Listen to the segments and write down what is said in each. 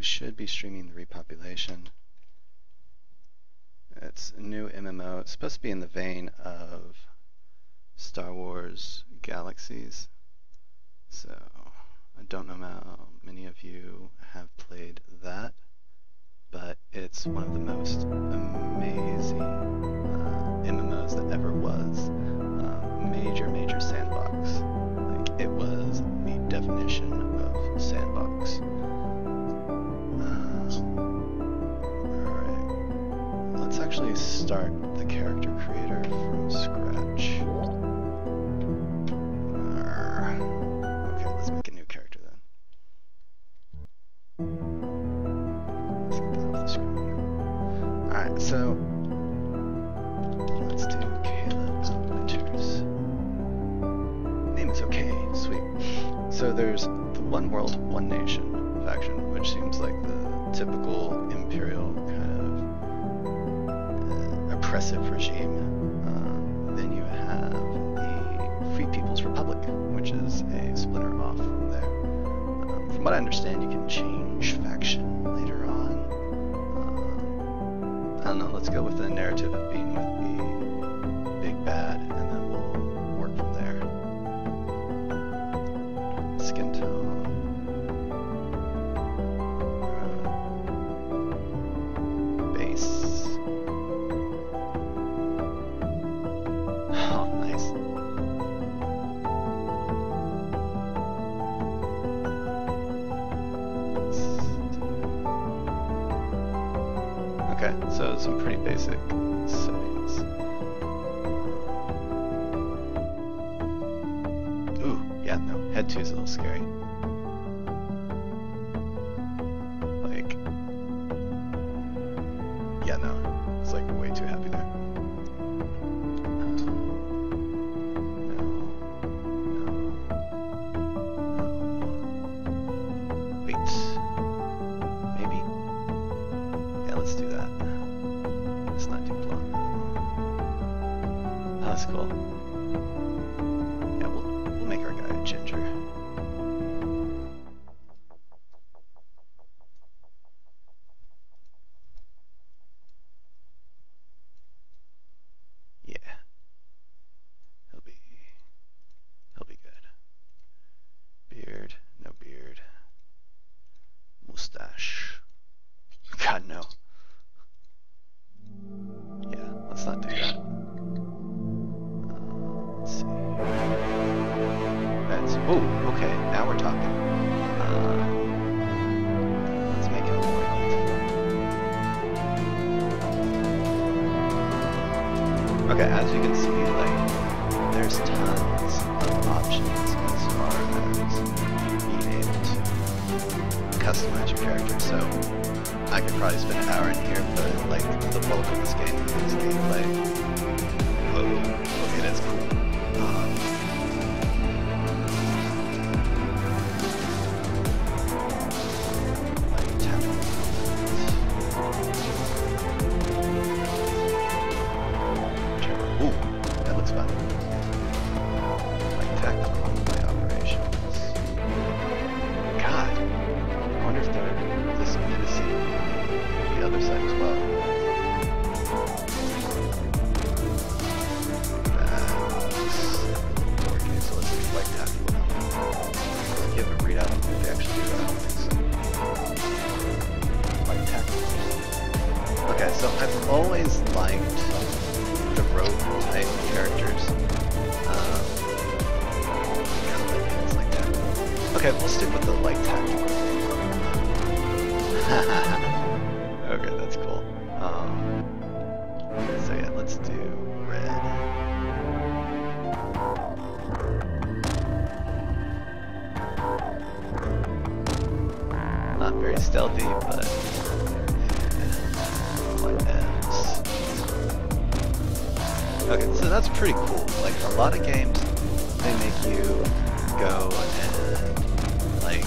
we should be streaming the Repopulation. It's a new MMO. It's supposed to be in the vein of Star Wars Galaxies. So I don't know how many of you have played that, but it's one of the most amazing MMOs that ever was. Major sandbox. Like, it was the definition of sandbox. Alright. Let's actually start the character creator from scratch. Okay, let's make a new character then. Let's get that off the screen. Alright, so let's do Caleb Winters. Name is okay, sweet. So there's the One World, One Nation faction, which seems like the typical imperial kind of oppressive regime. Then you have the Free People's Republic, which is a splinter off from there. From what I understand, you can change faction later on. I don't know, let's go with the narrative of being with the big bad, and then we'll work from there. Skin tone. Base. Oh, nice. Okay, so some pretty basic settings. Ooh, yeah, no, head 2 is a little scary. Like, yeah, no, it's like way too happy there. Wait, maybe? Yeah, let's do that. Let's not do blonde. Oh, that's cool. Yeah, we'll make our guy a ginger. Yeah. He'll be good. Beard, no beard. Mustache. God, no. Yeah, let's not do that. Let's see. That's, oh, okay, now we're talking. Let's make it more elf. Okay, as you can see, like, there's tons of options as far as being able to customize your character. So I could probably spend an hour in here, but like the bulk of this game is gameplay. Oh, okay, that's cool. Like tactical elements. Ooh, that looks fun. Like tactical combat operations. God, I wonder if they're this menacing the other side as well. Okay, so let's do like tactical element. Does it give a readout if they actually do that? I don't think so. Like tactical. Okay, so I've always liked the rogue type characters. It's like tactical. Okay, we'll stick with the like tactical. Okay, that's cool. So yeah, let's do red. Not very stealthy, but like M's. Okay, so that's pretty cool. Like a lot of games, they make you go and like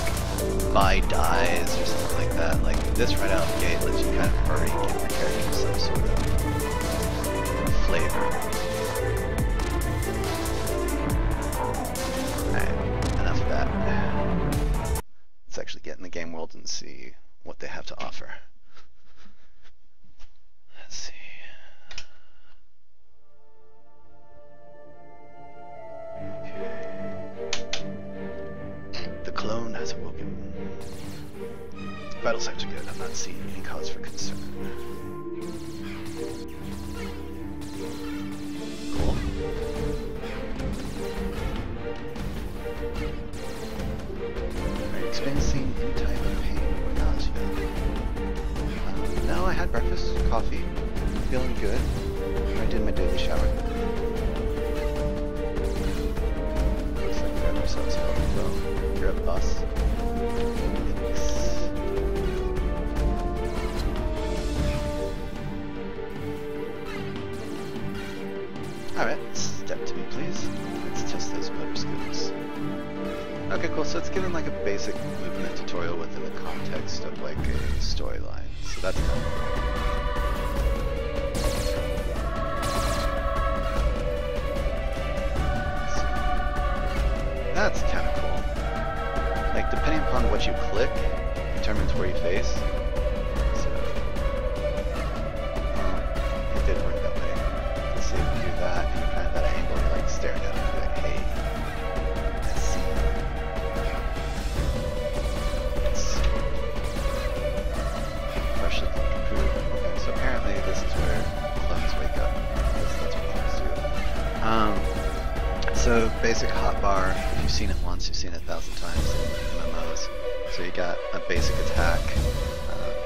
buy dyes or something like that. Like this right out of the gate lets you kind of already give your character some sort of flavor. Alright, enough of that. Let's actually get in the game world and see what they have to offer. Let's see. Okay. The clone has awoken. Vital signs are good. I'm not seeing any cause for concern. Cool. Are you experiencing any type of pain or nausea? No, I had breakfast, coffee, feeling good. I did my daily shower. Looks like we got ourselves out as well. You're a bus. Alright, step to me please. Let's test those motor skills. Okay, cool, so it's given like a basic movement tutorial within the context of like a storyline. So that's cool. That's kind of cool. Like, depending upon what you click, determines where you face. So, it did work that way. Let's see if we do that, and you're kind of at an angle, you're like staring at it, and you're like, hey, let's see. Let's see. Partially improve. Okay, so apparently this is where clones wake up. That's what clones do. So basic hotbar, if you've seen it once, you've seen it 1,000 times in MMOs. So you got a basic attack,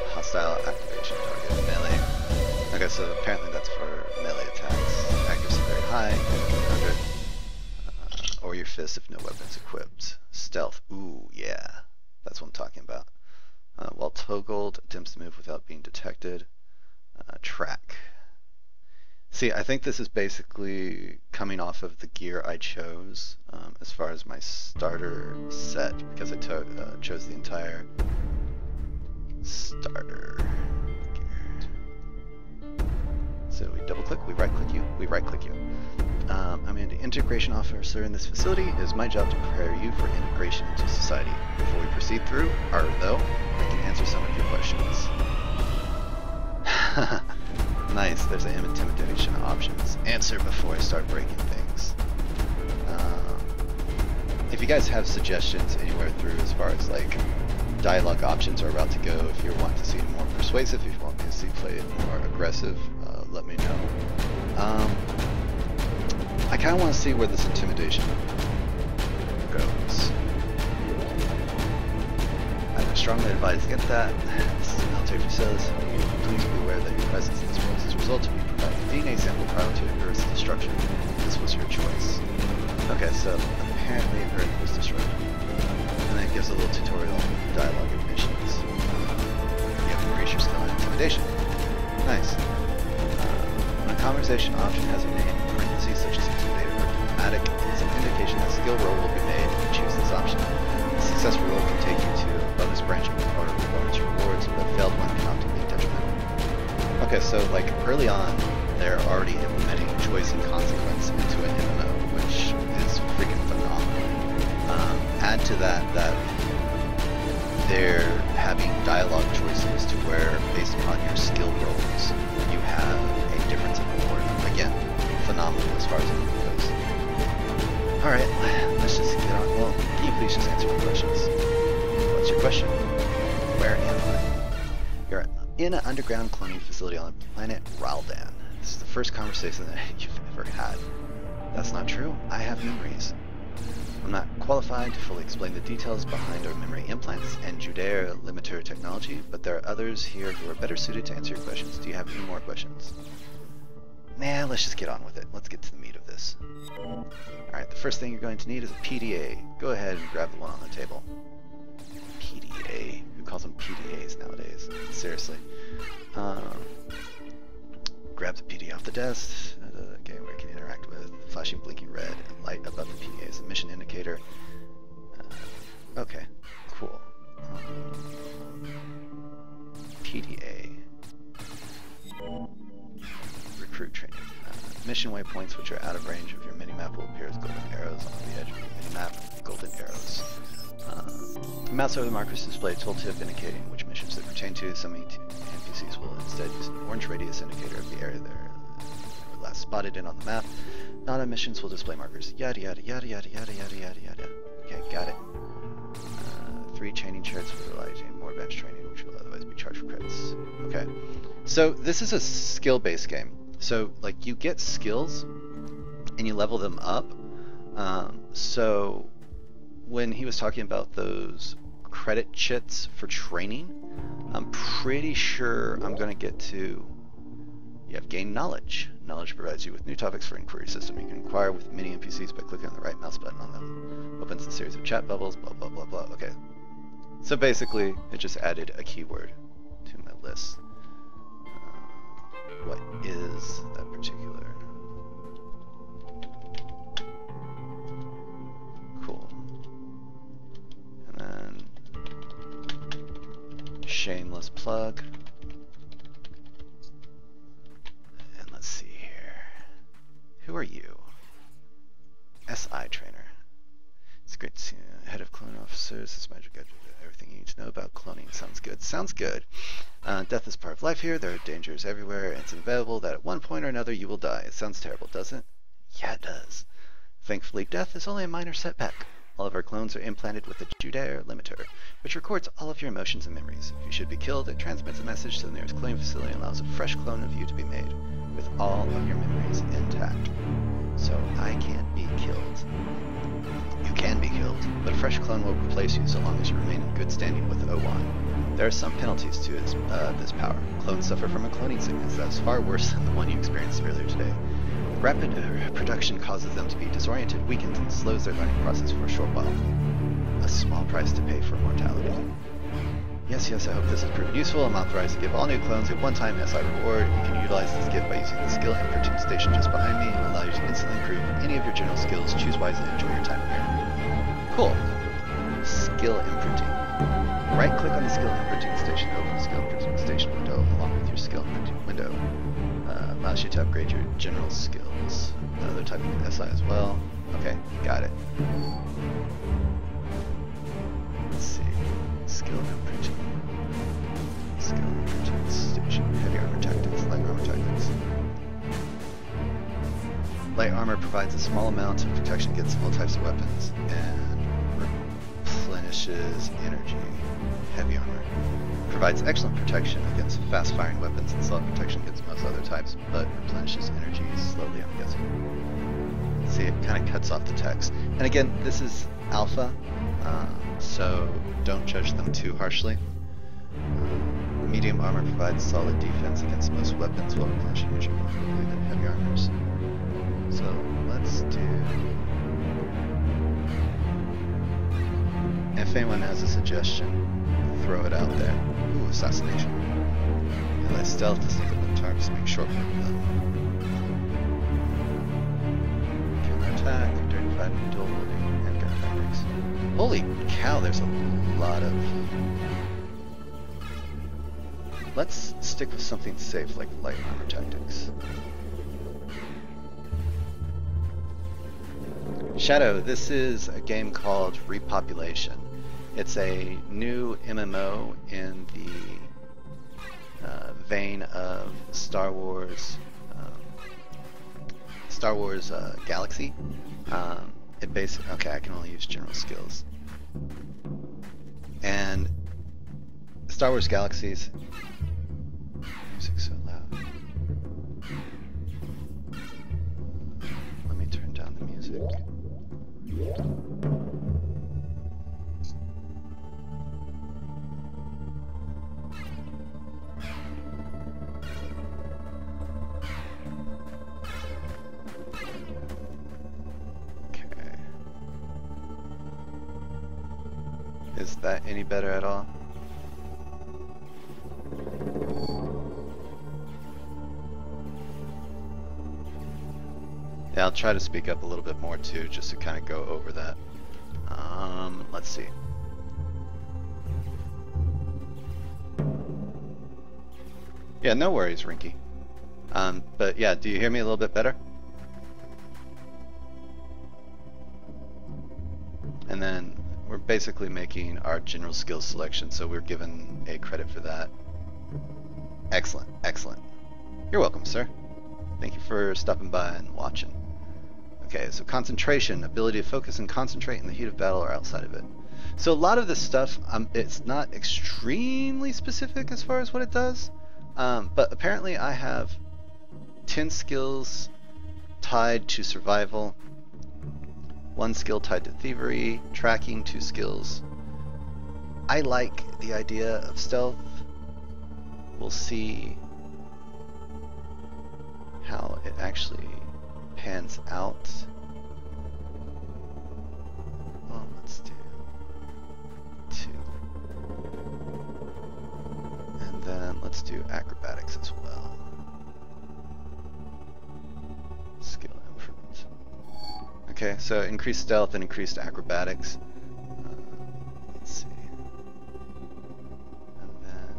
hostile activation target, melee. Okay, so apparently that's for melee attacks. Accuracy very high, 100. Or your fist if no weapons equipped. Stealth, ooh, yeah. That's what I'm talking about. While toggled, attempts to move without being detected. Track. See, I think this is basically coming off of the gear I chose as far as my starter set, because I chose the entire starter gear. So we double click, we right click you, we right click you. I'm an integration officer in this facility. It is my job to prepare you for integration into society. Before we proceed through, or though, I can answer some of your questions. Nice, there's an intimidation options. Answer before I start breaking things. If you guys have suggestions anywhere through as far as like dialogue options or route to go, if you want to see it more persuasive, if you want me to see play it more aggressive, let me know. I kind of want to see where this intimidation goes. I would strongly advise against that. This is a military facility. Please be aware that your presence in this world is a result of you providing a DNA sample prior to Earth's destruction. This was your choice. Okay, so apparently Earth was destroyed. And then it gives a little tutorial dialogue of missions. You have to increase your skill in intimidation. Nice. When a conversation option has a name, in parentheses such as intimidator or diplomatic, it is an indication that a skill roll will be made if you choose this option. A successful roll can take you to a bonus branch or bonus rewards, but a failed one can often be detrimental. Okay, so like early on, they're already implementing choice and consequence into an MMO, which is freaking phenomenal. Add to that they're having dialogue choices to where, based upon your skill rolls, you have a difference in reward. Again, phenomenal as far as it goes. Alright, let's just get on. Well, can you please just answer my questions? What's your question? Where am I? You're in an underground cloning facility on the planet Raldan. This is the first conversation that you've ever had. That's not true. I have memories. I'm not qualified to fully explain the details behind our memory implants and Judea limiter technology, but there are others here who are better suited to answer your questions. Do you have any more questions? Nah, let's just get on with it. Let's get to the meat of this. Alright, the first thing you're going to need is a PDA. Go ahead and grab the one on the table. PDA? Who calls them PDAs nowadays? Seriously. Grab the PDA off the desk. Okay, where it can interact with. Flashing blinking red and light above the PDA is a mission indicator. Okay, cool. PDA. Recruit training. Mission waypoints which are out of range of your minimap will appear as golden arrows on the edge of your minimap. Golden arrows. The mouse over the markers display a tooltip indicating which missions to pertain to. Some NPCs will instead use an orange radius indicator of the area they're last spotted in on the map. Non-emissions will display markers. Yada yada yada yada yada yada yada yada. Okay, got it. 3 chaining charts for realizing more bench training, which will otherwise be charged for credits. Okay, so this is a skill-based game. So like you get skills and you level them up. So when he was talking about those credit chits for training, I'm pretty sure I'm going to get to, you have gained knowledge. Knowledge provides you with new topics for inquiry system. You can inquire with many NPCs by clicking on the right mouse button on them. Opens a series of chat bubbles, blah, blah, blah, blah. Okay. So basically, it just added a keyword to my list. What is that particular? Cool. And then shameless plug. And let's see here. Who are you? SI trainer. It's great to see you. Head of clone officers. This magic guide. Everything you need to know about cloning. Sounds good. Sounds good. Death is part of life here. There are dangers everywhere. It's inevitable that at one point or another you will die. It sounds terrible, doesn't it? Yeah, it does. Thankfully, death is only a minor setback. All of our clones are implanted with a Judair limiter, which records all of your emotions and memories. If you should be killed, it transmits a message to the nearest cloning facility and allows a fresh clone of you to be made, with all of your memories intact. So I can't be killed. You can be killed, but a fresh clone will replace you so long as you remain in good standing with O1. There are some penalties to this power. Clones suffer from a cloning sickness that is far worse than the one you experienced earlier today. Rapid production causes them to be disoriented, weakened, and slows their learning process for a short while. A small price to pay for mortality. Yes, I hope this has proven useful. I'm authorized to give all new clones a one-time SI reward. You can utilize this gift by using the skill imprinting station just behind me. It will allow you to instantly improve any of your general skills. Choose wisely and enjoy your time here. Cool. Skill imprinting. Right-click on the skill imprinting station to open the skill imprinting station window along with your skill imprinting window. Allows you to upgrade your general skills. Another type of SI as well. Okay, got it. Let's see. Skill imprinting. Skill imprinting station. Heavy armor tactics. Light armor tactics. Light armor provides a small amount of protection against all types of weapons and replenishes energy. Heavy armor provides excellent protection against fast-firing weapons and solid protection against most other types, but replenishes energy slowly, I'm guessing. See, it kind of cuts off the text. And again, this is alpha, so don't judge them too harshly. Medium armor provides solid defense against most weapons while replenishing energy more quickly than heavy armors. So let's do... If anyone has a suggestion, throw it out there. Ooh, assassination. Utilize stealth to sneak up on targets to make short work of them. Counterattack, dirty fighting, dual wielding, and gun tactics. Holy cow, there's a lot of... Let's stick with something safe like light armor tactics. Shadow, this is a game called Repopulation. It's a new MMO in the vein of Star Wars Galaxy. It basically, okay, I can only use general skills. And Star Wars Galaxies. Music's so loud. Let me turn down the music. Is that any better at all? Yeah, I'll try to speak up a little bit more too, just to kind of go over that. Let's see. Yeah, no worries, Rinky. But yeah, do you hear me a little bit better? And then we're basically making our general skills selection, so we're given a credit for that. Excellent, excellent. You're welcome, sir. Thank you for stopping by and watching. Okay, so concentration, ability to focus and concentrate in the heat of battle or outside of it. So a lot of this stuff, it's not extremely specific as far as what it does, but apparently I have 10 skills tied to survival, 1 skill tied to thievery, tracking, 2 skills. I like the idea of stealth. We'll see how it actually pans out. Well, let's do 2. And then let's do acrobatics as well. Skill improvement. Okay, so increased stealth and increased acrobatics. Let's see. And then...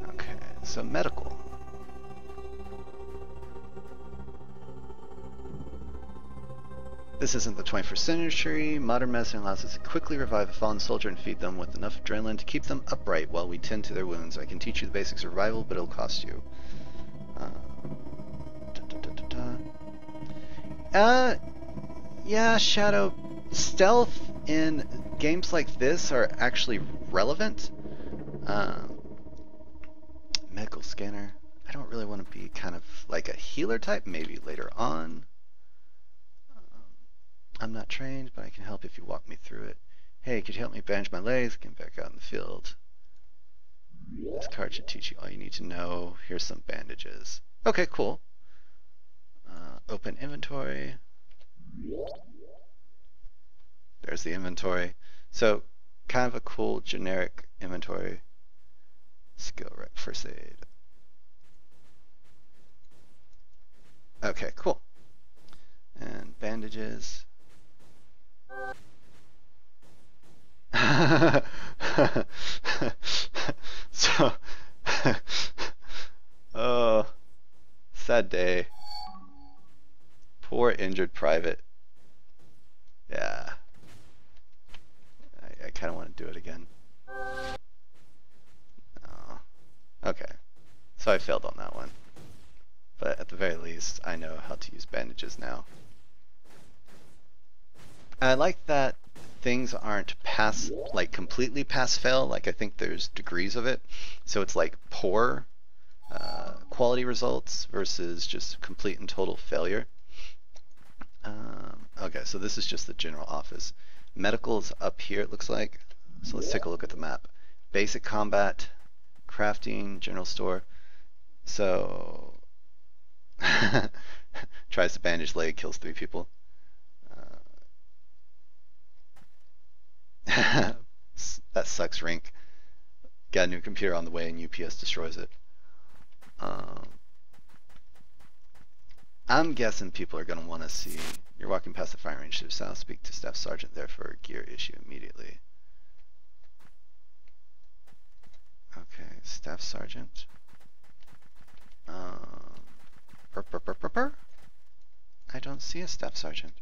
Okay, so medical. This isn't the 21st century. Modern medicine allows us to quickly revive a fallen soldier and feed them with enough adrenaline to keep them upright while we tend to their wounds. I can teach you the basic survival, but it'll cost you. Yeah, Shadow. Stealth in games like this are actually relevant. Medical scanner. I don't really want to be kind of like a healer type, maybe later on. I'm not trained, but I can help if you walk me through it. Hey, could you help me bandage my legs? Get back out in the field. This card should teach you all you need to know. Here's some bandages. Okay, cool. Open inventory. There's the inventory. So, kind of a cool generic inventory. Skill rep, first aid. Okay, cool. And bandages. So, oh, sad day. Poor injured private. Yeah. I kind of want to do it again. Oh. Okay. So I failed on that one. But at the very least, I know how to use bandages now. I like that things aren't completely pass-fail. Like, I think there's degrees of it. So it's like poor quality results versus just complete and total failure. Okay, so this is just the general office. Medical's up here, it looks like. So let's take a look at the map. Basic combat, crafting, general store. So tries to bandage leg, kills 3 people. That sucks, Rink. Got a new computer on the way and UPS destroys it. I'm guessing people are going to want to see. You're walking past the firing range to the south. Speak to Staff Sergeant there for a gear issue immediately. Okay, Staff Sergeant. I don't see a Staff Sergeant.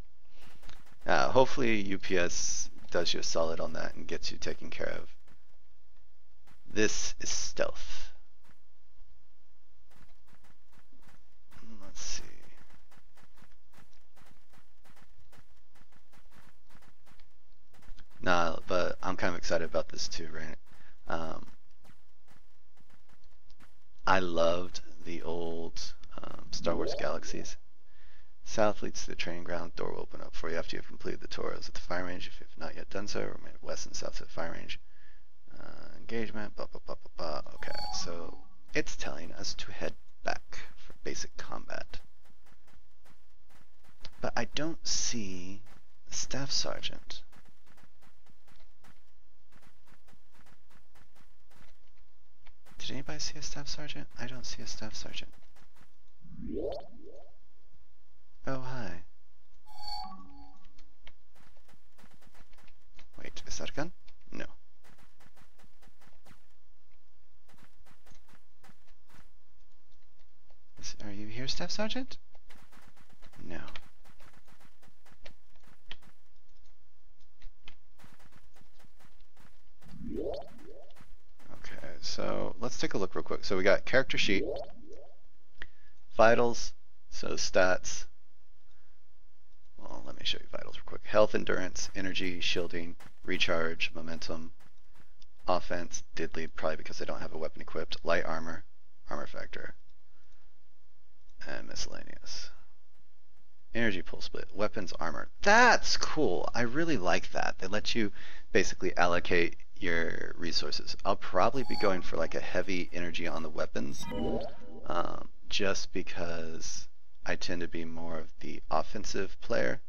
Hopefully UPS does you a solid on that and gets you taken care of. This is stealth. Let's see. Nah, but I'm kind of excited about this too, right? I loved the old Star Wars Galaxies. South leads to the training ground. Door will open up for you after you have completed the tours at the fire range. If you have not yet done so, remain west and south of the fire range. Engagement, blah, blah, blah, blah, blah. Okay, so it's telling us to head back for basic combat. But I don't see a Staff Sergeant. Did anybody see a Staff Sergeant? I don't see a Staff Sergeant. Oh, hi. Wait, is that a gun? No. Are you here, Staff Sergeant? No. so let's take a look real quick. So we got character sheet, vitals, so stats. Well, let me show you vitals real quick. Health, endurance, energy, shielding, recharge, momentum, offense, diddly, probably because they don't have a weapon equipped, light armor, armor factor, and miscellaneous. Energy pool split, weapons, armor. That's cool. I really like that. They let you basically allocate your resources. I'll probably be going for like a heavy energy on the weapons, just because I tend to be more of the offensive player.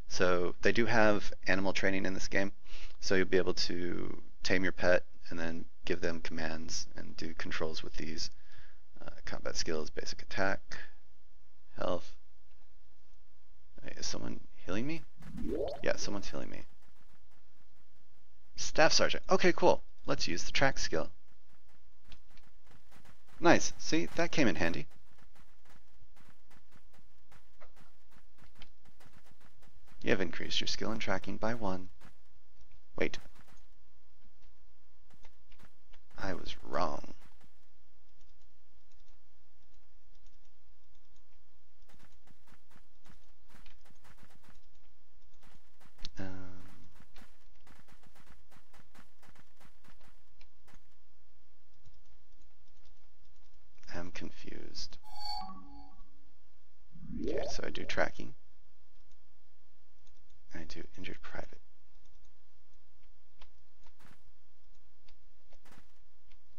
So they do have animal training in this game, so you'll be able to tame your pet and then give them commands and do controls with these. Combat skills, basic attack, health. Is someone healing me? Yeah, someone's healing me. Staff Sergeant. Okay, cool. Let's use the track skill. Nice. See, that came in handy. You have increased your skill in tracking by 1. Wait. I was wrong. I'm confused. Okay, so I do tracking. I do injured private.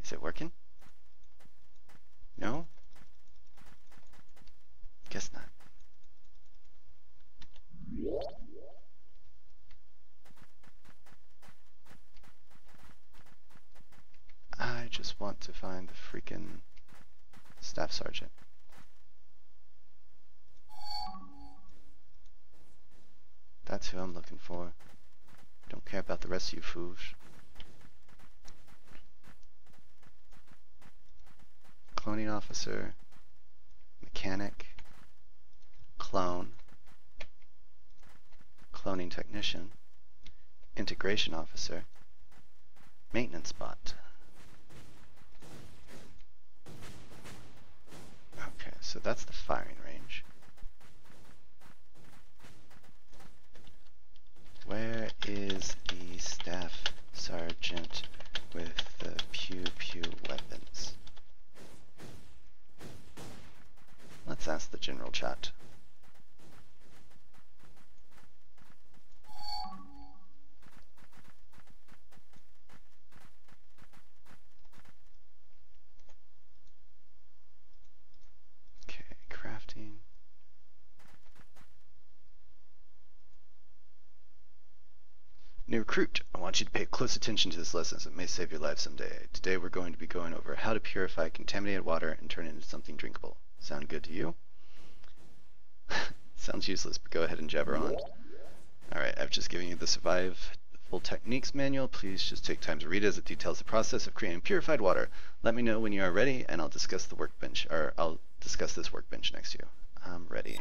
Is it working? No? Guess not. I just want to find the freaking Staff Sergeant. That's who I'm looking for. Don't care about the rest of you fools. Cloning officer, mechanic, clone, cloning technician, integration officer, maintenance bot. Okay, so that's the firing range. Where is the staff sergeant with the pew-pew weapons? Let's ask the general chat. Okay, crafting. New recruit, I want you to pay close attention to this lesson as it may save your life someday. Today we're going to be going over how to purify contaminated water and turn it into something drinkable. Sound good to you? Sounds useless, but go ahead and jabber on. Alright, I've just given you the Survive Full Techniques manual. Please just take time to read it as it details the process of creating purified water. Let me know when you are ready and I'll discuss the workbench, or I'll discuss this workbench next to you. I'm ready.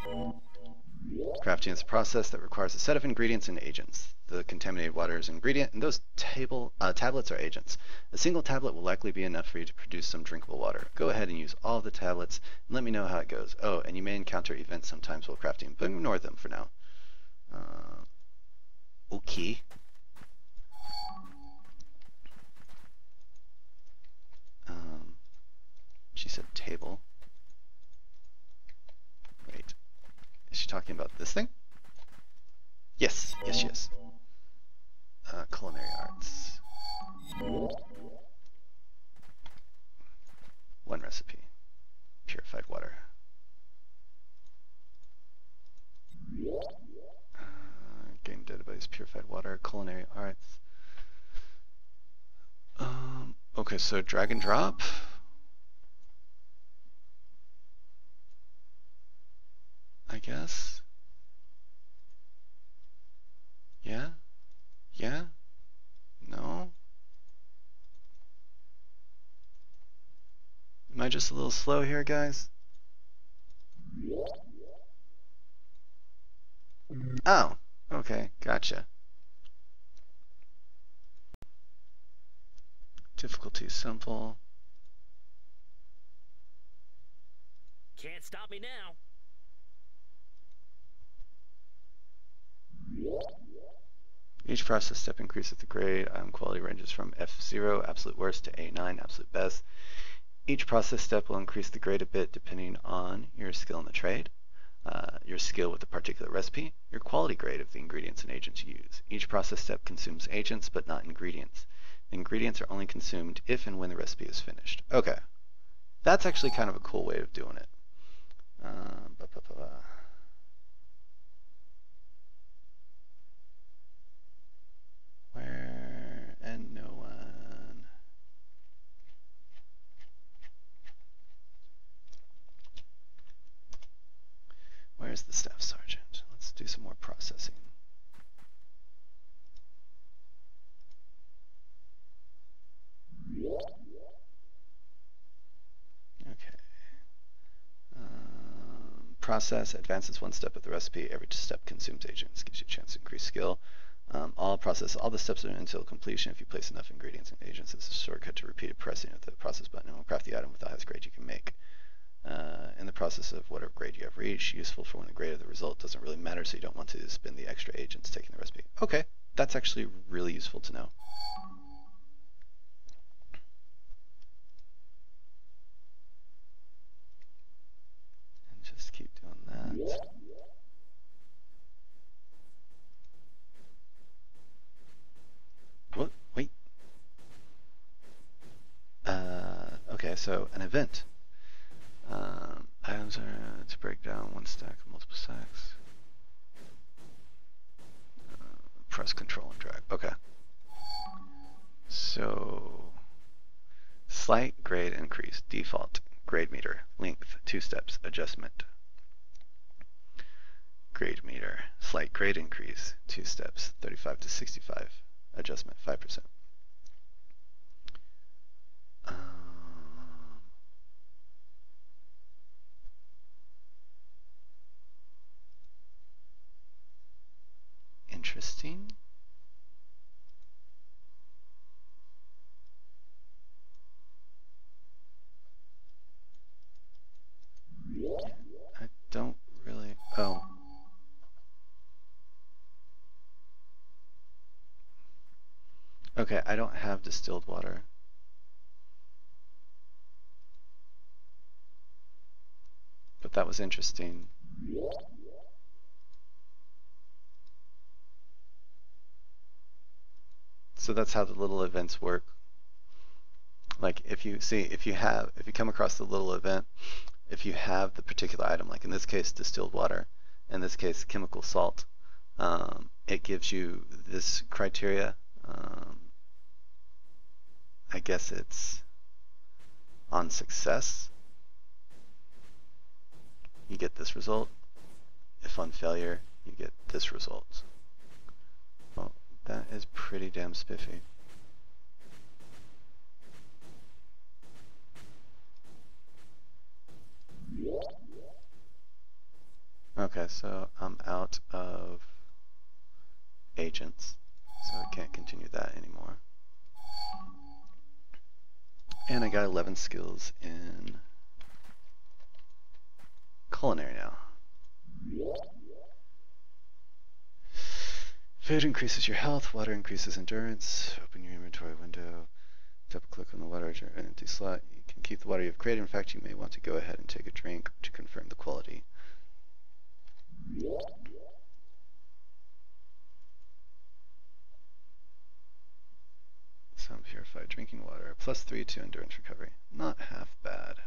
Crafting is a process that requires a set of ingredients and agents. The contaminated water is an ingredient, and those tablets are agents. A single tablet will likely be enough for you to produce some drinkable water. Go ahead and use all the tablets, and let me know how it goes. Oh, and you may encounter events sometimes while crafting, but ignore them for now. Okay. She said table. Wait. Is she talking about this thing? Yes, yes, yes. Culinary arts. One recipe. Purified water. Game database, purified water, culinary arts. Okay, so drag and drop. I guess. Yeah? Yeah? No? Am I just a little slow here, guys? Oh, okay, gotcha. Difficulty simple. Can't stop me now. Each process step increases the grade. Quality ranges from F0, absolute worst, to A9, absolute best. Each process step will increase the grade a bit depending on your skill in the trade, your skill with the particular recipe, your quality grade of the ingredients and agents you use. Each process step consumes agents but not ingredients. The ingredients are only consumed if and when the recipe is finished. Okay, that's actually kind of a cool way of doing it. Where and no one. Where's the staff sergeant? Let's do some more processing. Okay. Process advances one step of the recipe. Every step consumes agents, gives you a chance to increase skill. All the steps are until completion. If you place enough ingredients and agents, it's a shortcut to repeated pressing of the process button and will craft the item with the highest grade you can make. In the process of whatever grade you have reached, useful for when the grade of the result doesn't really matter, so you don't want to spend the extra agents taking the recipe. Okay, that's actually really useful to know. And just keep doing that. What? Wait. Okay, so an event. Items are to break down one stack of multiple stacks. Press Control and drag. Okay. So, slight grade increase, default, grade meter, length, 2 steps, adjustment. Grade meter, slight grade increase, 2 steps, 35 to 65, adjustment, 5%. Interesting. I don't really. Oh. Okay, I don't have distilled water. But that was interesting. So that's how the little events work. Like if you come across the little event, if you have the particular item, like in this case distilled water, in this case chemical salt, it gives you this criteria. I guess it's on success, you get this result. If on failure, you get this result. Well, that is pretty damn spiffy. Okay, so I'm out of agents, so I can't continue that anymore. And I got 11 skills in culinary now. Food increases your health, water increases endurance. Open your inventory window, double click on the water empty slot. You can keep the water you've created. In fact, you may want to go ahead and take a drink to confirm the quality. Some purified drinking water, +3 to endurance recovery. Not half bad.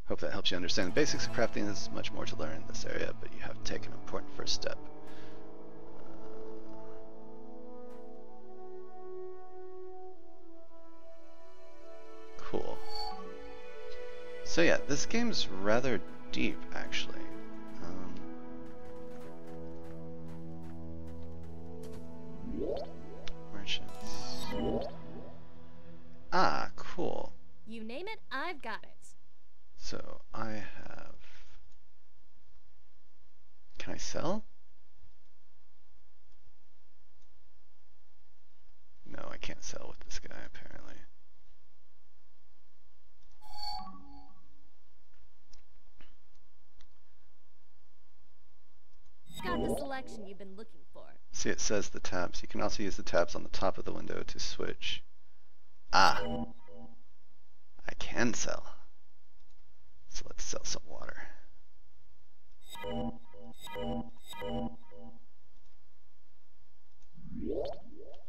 Hope that helps you understand the basics of crafting. There's much more to learn in this area, but you have to take an important first step. Cool. So yeah, this game's rather deep, actually. Merchants. Ah, cool. You name it, I've got it. So I have... Can I sell? No, I can't sell with this guy, apparently. It's got the selection you've been looking for. See, it says the tabs. You can also use the tabs on the top of the window to switch. Ah, I can sell. So let's sell some water.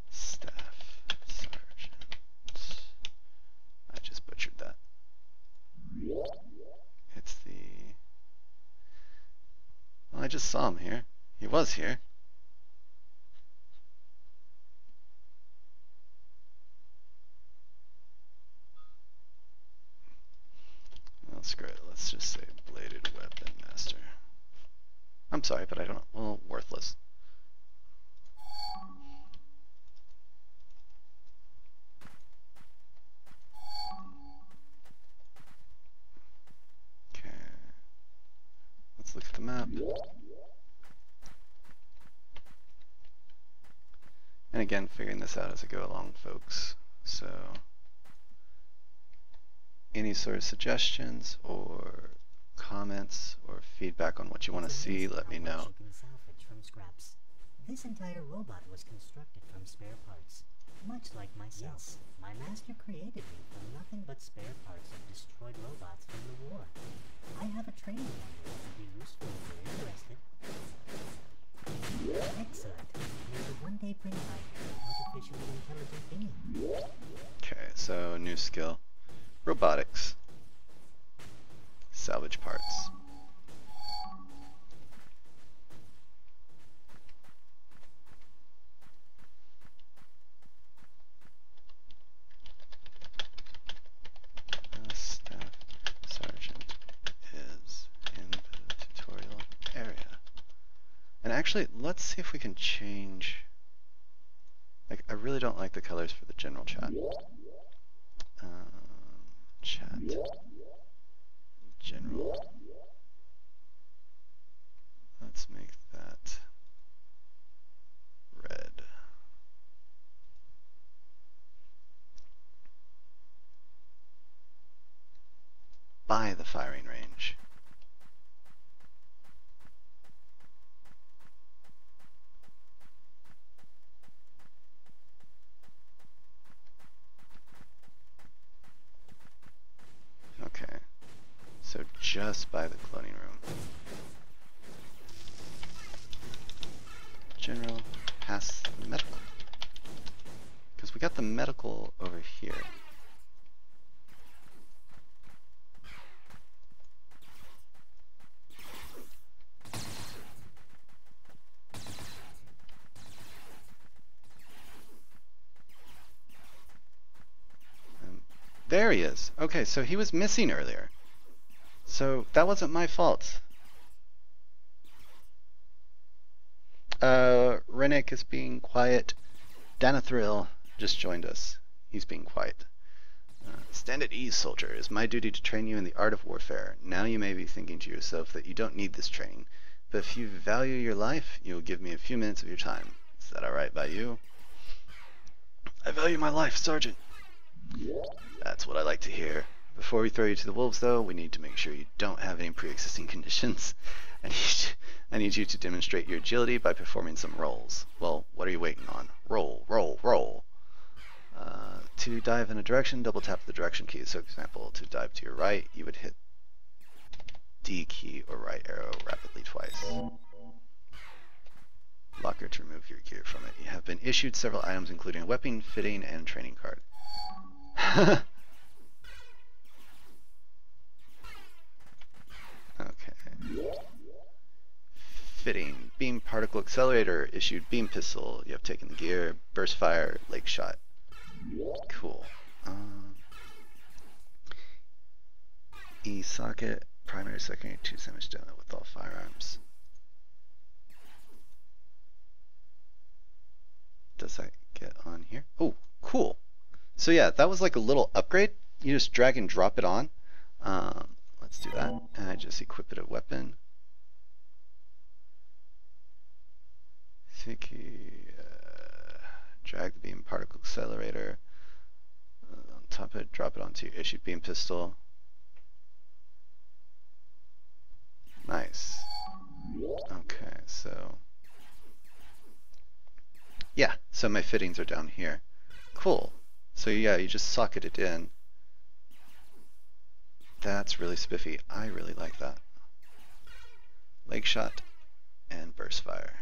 Staff Sergeant. I just butchered that. It's the... Well, I just saw him here. He was here. Well, screw it. Let's just say Bladed Weapon Master. I'm sorry, but I don't... Well, worthless. Okay. Let's look at the map. And again, figuring this out as I go along, folks. So, any sort of suggestions or comments or feedback on what you want to see, let me know. You can salvage from scraps. This entire robot was constructed from spare parts. Much like myself, my master created me from nothing but spare parts of destroyed robots from the war. I have a training manual that would be useful if you're interested. Excellent. You will one day bring life to an artificially intelligent being. Okay, so new skill. Robotics. Salvage parts. Staff Sergeant is in the tutorial area. And actually, let's see if we can change... Like, I really don't like the colors for the general chat. Chat. General. Let's make that red. By the firing range. Okay, so just by the cloning room. General, past the medical. Because we got the medical over here. There he is. Okay, so he was missing earlier. So that wasn't my fault. Rennick is being quiet. Danathril just joined us. He's being quiet. Stand at ease, soldier. It is my duty to train you in the art of warfare. Now you may be thinking to yourself that you don't need this training. But if you value your life, you will give me a few minutes of your time. Is that alright by you? I value my life, Sergeant. That's what I like to hear. Before we throw you to the wolves, though, we need to make sure you don't have any pre-existing conditions. I need you to demonstrate your agility by performing some rolls. Well, what are you waiting on? Roll, roll, roll. To dive in a direction, double tap the direction key. So, for example, to dive to your right, you would hit D key or right arrow rapidly twice. Locker to remove your gear from it. You have been issued several items, including a weapon, fitting, and training card. Okay. Fitting. Beam particle accelerator. Issued beam pistol. You have taken the gear. Burst fire. Lake shot. Cool. E socket. Primary, secondary, 2 damage done with all firearms. Does that get on here? Oh, cool. So yeah, that was like a little upgrade. You just drag and drop it on. Let's do that. And I just equip it a weapon. Drag the beam particle accelerator. On top of it, drop it onto your issued beam pistol. Nice. Okay, so So my fittings are down here. Cool. So yeah, you just socket it in. That's really spiffy. I really like that. Leg shot and burst fire.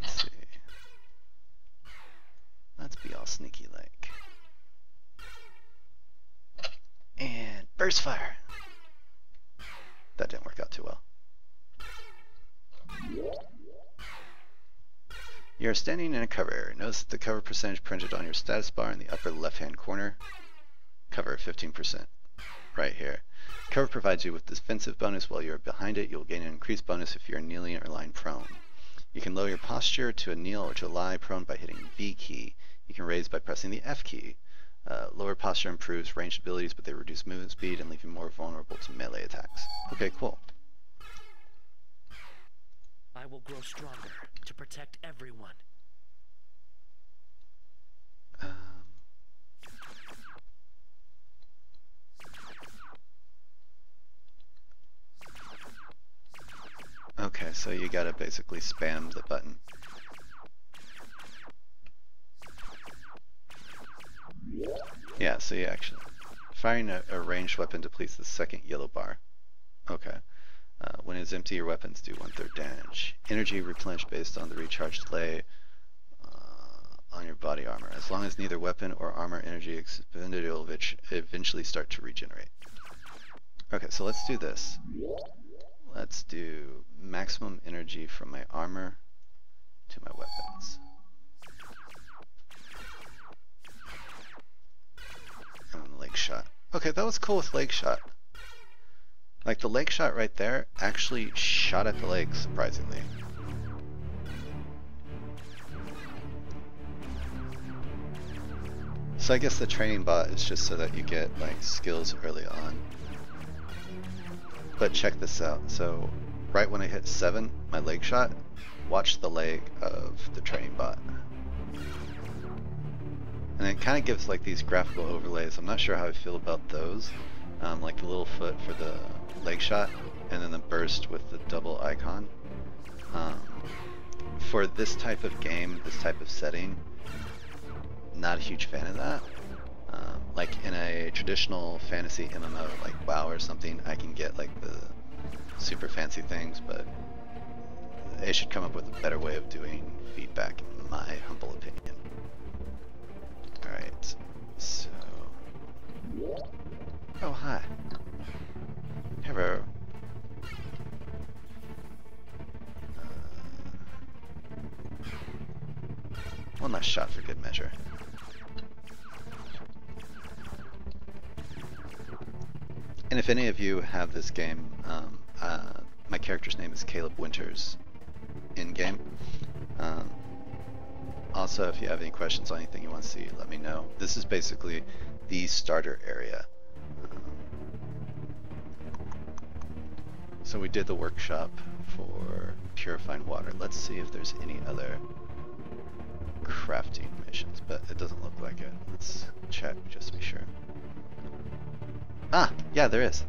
Let's see. Let's be all sneaky like. And burst fire. That didn't work out too well. You're standing in a cover area. Notice the cover percentage printed on your status bar in the upper left-hand corner. Cover 15%. Right here. Cover provides you with defensive bonus. While you're behind it, you'll gain an increased bonus if you're kneeling or lying prone. You can lower your posture to a kneel or to lie prone by hitting V key. You can raise by pressing the F key. Lower posture improves ranged abilities, but they reduce movement speed and leave you more vulnerable to melee attacks. Okay, cool. I will grow stronger to protect everyone. Okay, so you gotta basically spam the button. Yeah, so you actually... Firing a ranged weapon depletes the second yellow bar. Okay. When it's empty, your weapons do 1/3 damage. Energy replenished based on the recharged lay on your body armor. As long as neither weapon or armor energy expended, it will eventually start to regenerate. Okay, so let's do this. Let's do maximum energy from my armor to my weapons. And then the leg shot. Okay, that was cool with leg shot. Like the leg shot right there actually shot at the leg, surprisingly. So I guess the training bot is just so that you get like skills early on. But check this out. So right when I hit 7, my leg shot, watch the leg of the training bot. And it kind of gives like these graphical overlays. I'm not sure how I feel about those. Like the little foot for the leg shot, and then the burst with the double icon. For this type of game, this type of setting, not a huge fan of that. Like in a traditional fantasy MMO like WoW or something, I can get like the super fancy things, but they should come up with a better way of doing feedback, in my humble opinion. Alright, so... Oh, hi. Hello. One last shot for good measure. And if any of you have this game, my character's name is Caleb Winters in-game. Also, if you have any questions on anything you want to see, let me know. This is basically the starter area. So we did the workshop for purifying water. Let's see if there's any other crafting missions, but it doesn't look like it. Let's check just to be sure. Ah, yeah, there is.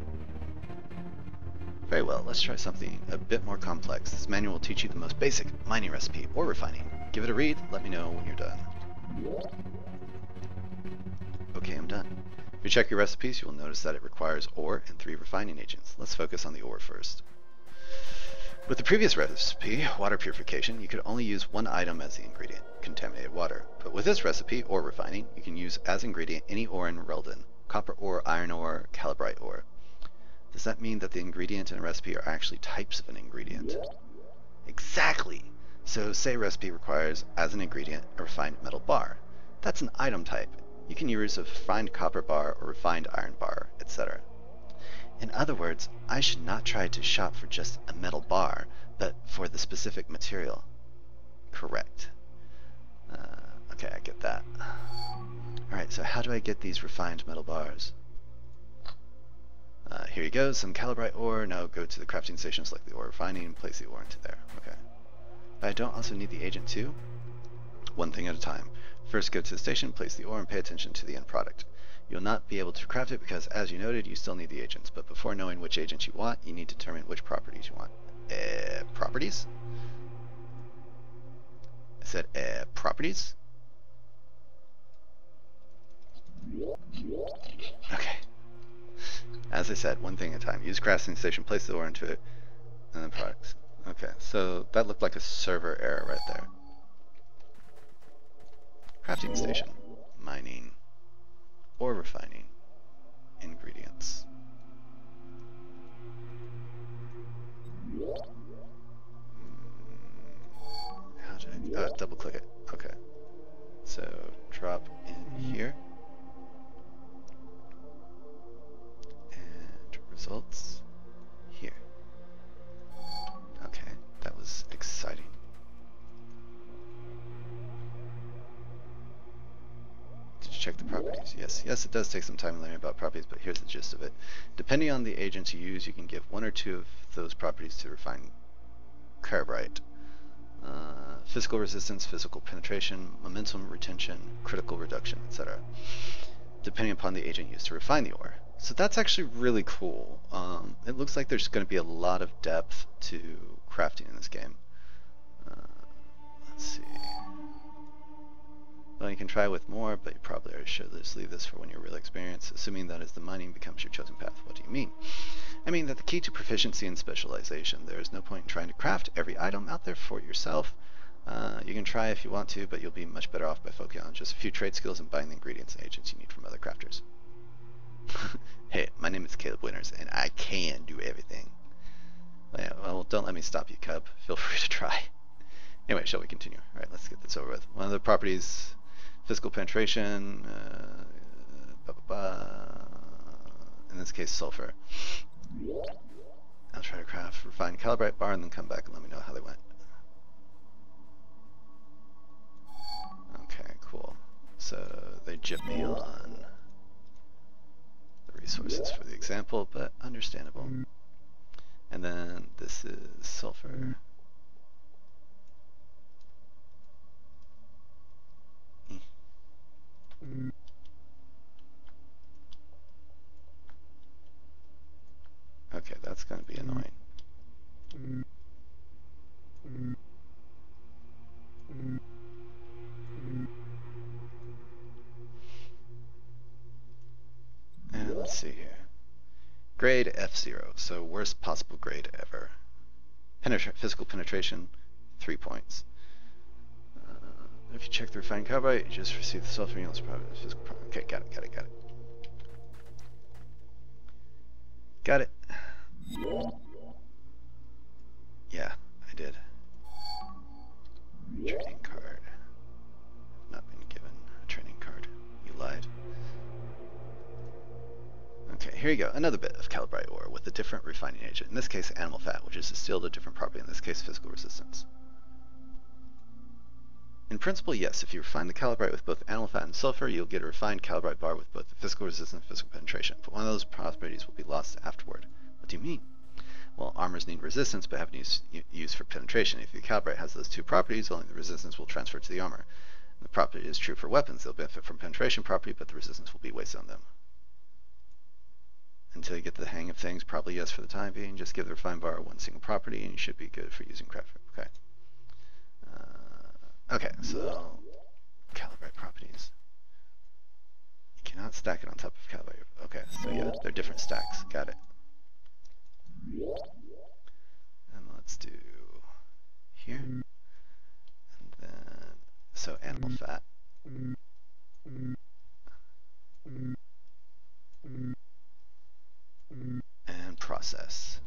Very well, let's try something a bit more complex. This manual will teach you the most basic mining recipe or refining. Give it a read, let me know when you're done. Okay, I'm done. If you check your recipes, you will notice that it requires ore and 3 refining agents. Let's focus on the ore first. With the previous recipe, water purification, you could only use one item as the ingredient, contaminated water. But with this recipe, ore refining, you can use as ingredient any ore in Relden. Copper ore, iron ore, calibrite ore. Does that mean that the ingredient in a recipe are actually types of an ingredient? Exactly! So say a recipe requires, as an ingredient, a refined metal bar. That's an item type. You can use a refined copper bar or refined iron bar, etc. In other words, I should not try to shop for just a metal bar, but for the specific material. Correct. Okay, I get that. Alright, so how do I get these refined metal bars? Here you go, some calibrite ore. Now go to the crafting station, select the ore refining, and place the ore into there. Okay. But I don't also need the agent too? One thing at a time. First go to the station, place the ore, and pay attention to the end product. You'll not be able to craft it because, as you noted, you still need the agents. But before knowing which agents you want, you need to determine which properties you want. Properties? I said, properties? Okay. As I said, one thing at a time. Use crafting station, place the ore into it, and then products. Okay, so that looked like a server error right there. Crafting station, mining, ore refining, ingredients. How did I double click it? Okay. So drop in here. And results here. Okay, that was exciting. Did you check the properties? Yes. Yes, it does take some time learning about properties, but here's the gist of it. Depending on the agents you use, you can give one or two of those properties to refine carbide. Physical resistance, physical penetration, momentum retention, critical reduction, etc. Depending upon the agent used to refine the ore. So that's actually really cool. It looks like there's going to be a lot of depth to crafting in this game. Let's see. Well, you can try with more, but you probably should just leave this for when you're really experienced, assuming that as the mining becomes your chosen path. What do you mean? I mean that the key to proficiency and specialization. There is no point in trying to craft every item out there for yourself. You can try if you want to, but you'll be much better off by focusing on just a few trade skills and buying the ingredients and agents you need from other crafters. Hey, my name is Caleb Winters, and I can do everything. Well, don't let me stop you, Cub. Feel free to try. Anyway, shall we continue? Alright, let's get this over with. One of the properties, physical penetration, in this case, sulfur. I'll try to craft refined calibrite bar and then come back and let me know how they went. Okay, cool. So they gypped me on the resources for the example, but understandable. And then this is sulfur. Okay, that's going to be annoying. And let's see here. Grade F0, so worst possible grade ever. Physical penetration, 3 points. If you check the refined carbide, you just receive the sulfur yields product. Okay, got it. Got it. Yeah, I did. Trading card. I've not been given a trading card. You lied. Okay, here you go. Another bit of calibrite ore with a different refining agent. In this case, animal fat, which is distilled a different property. In this case, physical resistance. In principle, yes, if you refine the calibrite with both animal fat and sulfur, you'll get a refined calibrite bar with both the physical resistance and physical penetration, but one of those properties will be lost afterward. What do you mean? Well, armors need resistance, but have used for penetration. If the calibrite has those two properties, only the resistance will transfer to the armor. The property is true for weapons. They'll benefit from penetration property, but the resistance will be wasted on them. Until you get the hang of things, probably yes for the time being. Just give the refined bar one single property, and you should be good for using craft. Okay. Okay, so calibrite properties. You cannot stack it on top of calibrite. Okay, so yeah, they're different stacks. Got it. And let's do here. And then, so animal fat. And process.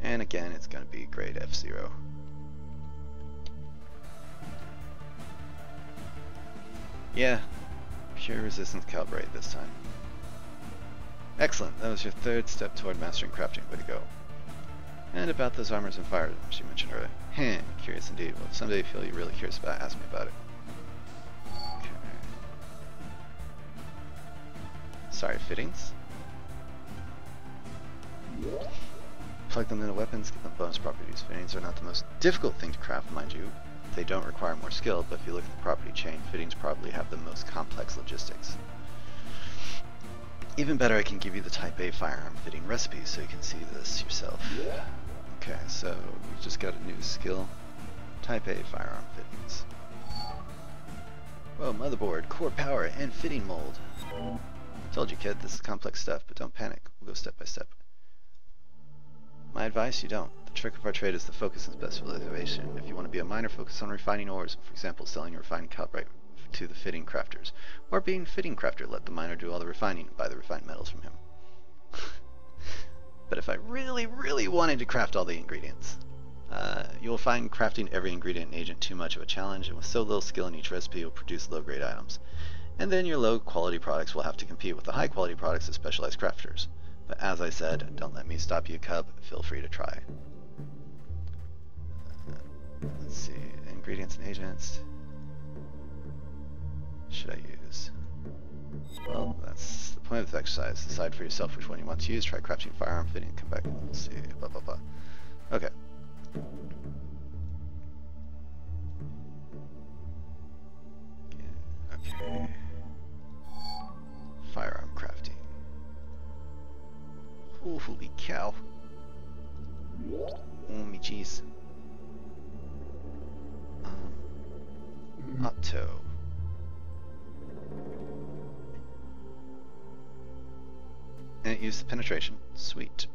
And again, it's going to be grade F0. Yeah, pure resistance calibrate this time. Excellent, that was your third step toward mastering crafting. Way to go. And about those armors and firearms you mentioned earlier. Curious indeed. Well, if someday you feel you're really curious about it, ask me about it. Okay. Sorry, fittings? Plug them into weapons, give them bonus properties. Fittings are not the most difficult thing to craft, mind you. They don't require more skill, but if you look at the property chain, fittings probably have the most complex logistics. Even better, I can give you the Type A firearm fitting recipe so you can see this yourself. Okay, so we just got a new skill. Type A firearm fittings. Whoa, motherboard, core power, and fitting mold. Told you, kid, this is complex stuff, but don't panic. We'll go step by step. My advice, you don't. The trick of our trade is the focus and specialization. If you want to be a miner, focus on refining ores. For example, selling your refined calibrite to the fitting crafters. Or being fitting crafter, let the miner do all the refining and buy the refined metals from him. But if I really, really wanted to craft all the ingredients, you will find crafting every ingredient and agent too much of a challenge, and with so little skill in each recipe, you'll produce low-grade items. And then your low-quality products will have to compete with the high-quality products of specialized crafters. But as I said, don't let me stop you, Cub. Feel free to try. Let's see, ingredients and agents. Should I use? Well, that's the point of this exercise. Decide for yourself which one you want to use. Try crafting firearm fitting. Come back and we'll see. Blah blah blah. Okay. Okay. Firearm crafting. Oh, holy cow. Oh, me jeez. Auto. And it used the penetration. Sweet.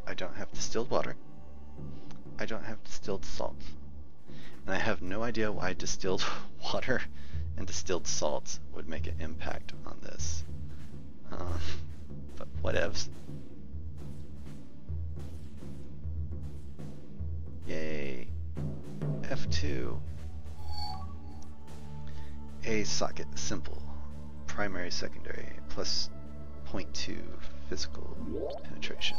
I don't have distilled water. I don't have distilled salt. And I have no idea why distilled water and distilled salts would make an impact on this. But whatevs. Yay. F2. A socket, simple. Primary, secondary, plus 0.2 physical penetration.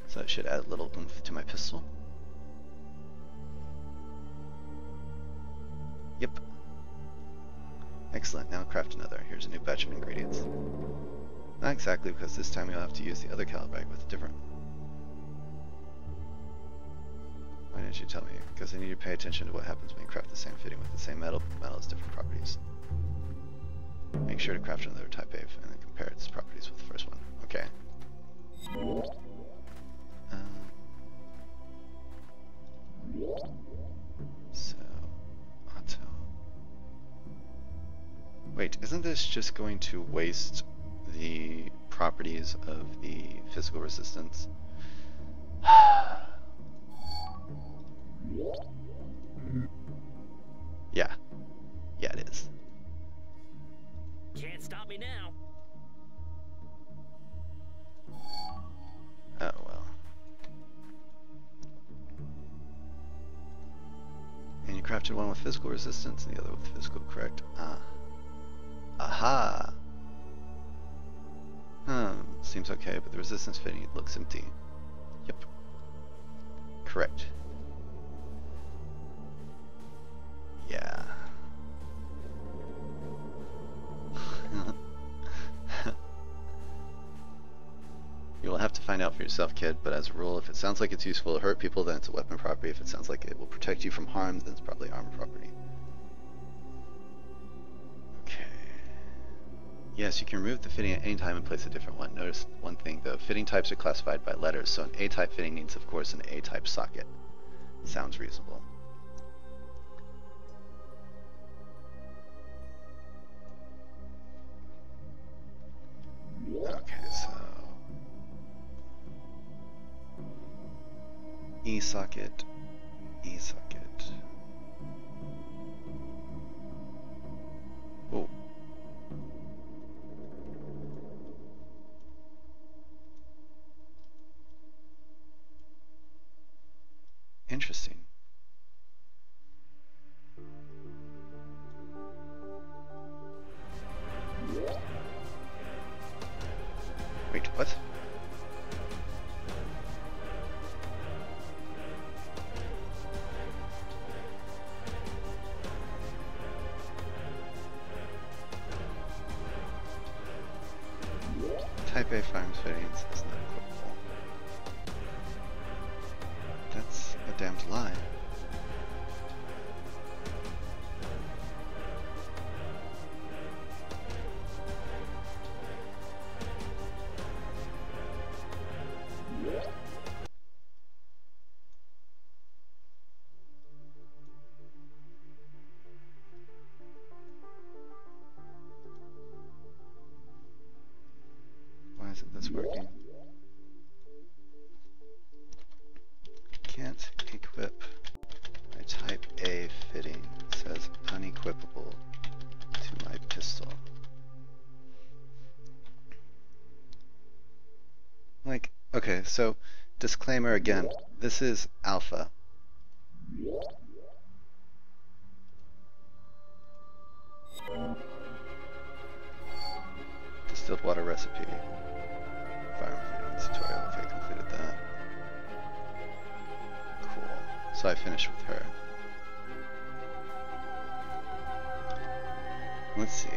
So that should add a little oomph to my pistol. Yep. Excellent, now craft another. Here's a new batch of ingredients. Not exactly, because this time you'll have to use the other calibrite with a different. Why didn't you tell me? Because I need you to pay attention to what happens when you craft the same fitting with the same metal, but the metal has different properties. Make sure to craft another Type A and then compare its properties with the first one. Okay. So, auto. Wait, isn't this just going to waste the properties of the physical resistance? Yeah. Yeah, it is. Can't stop me now. Oh, well. And you crafted one with physical resistance and the other with physical, correct? Aha! Seems okay, but the resistance fitting looks empty. Yep. Correct. Yeah. You will have to find out for yourself, kid, but as a rule, if it sounds like it's useful to hurt people, then it's a weapon property. If it sounds like it will protect you from harm, then it's probably armor property. Okay. Yes, you can remove the fitting at any time and place a different one. Notice one thing, though. Fitting types are classified by letters, so an A-type fitting needs, of course, an A-type socket. Sounds reasonable. Okay, so E-socket, E-socket. Oh. Interesting. Wait, what? Type A firearms fittings is not equipable. That's a damned lie. was working. Can't equip. My type A fitting says unequipable to my pistol. Like, okay, so disclaimer again, this is alpha. Distilled water recipe. Firearm fittings tutorial, okay, completed that. Cool. So I finished with her. Let's see.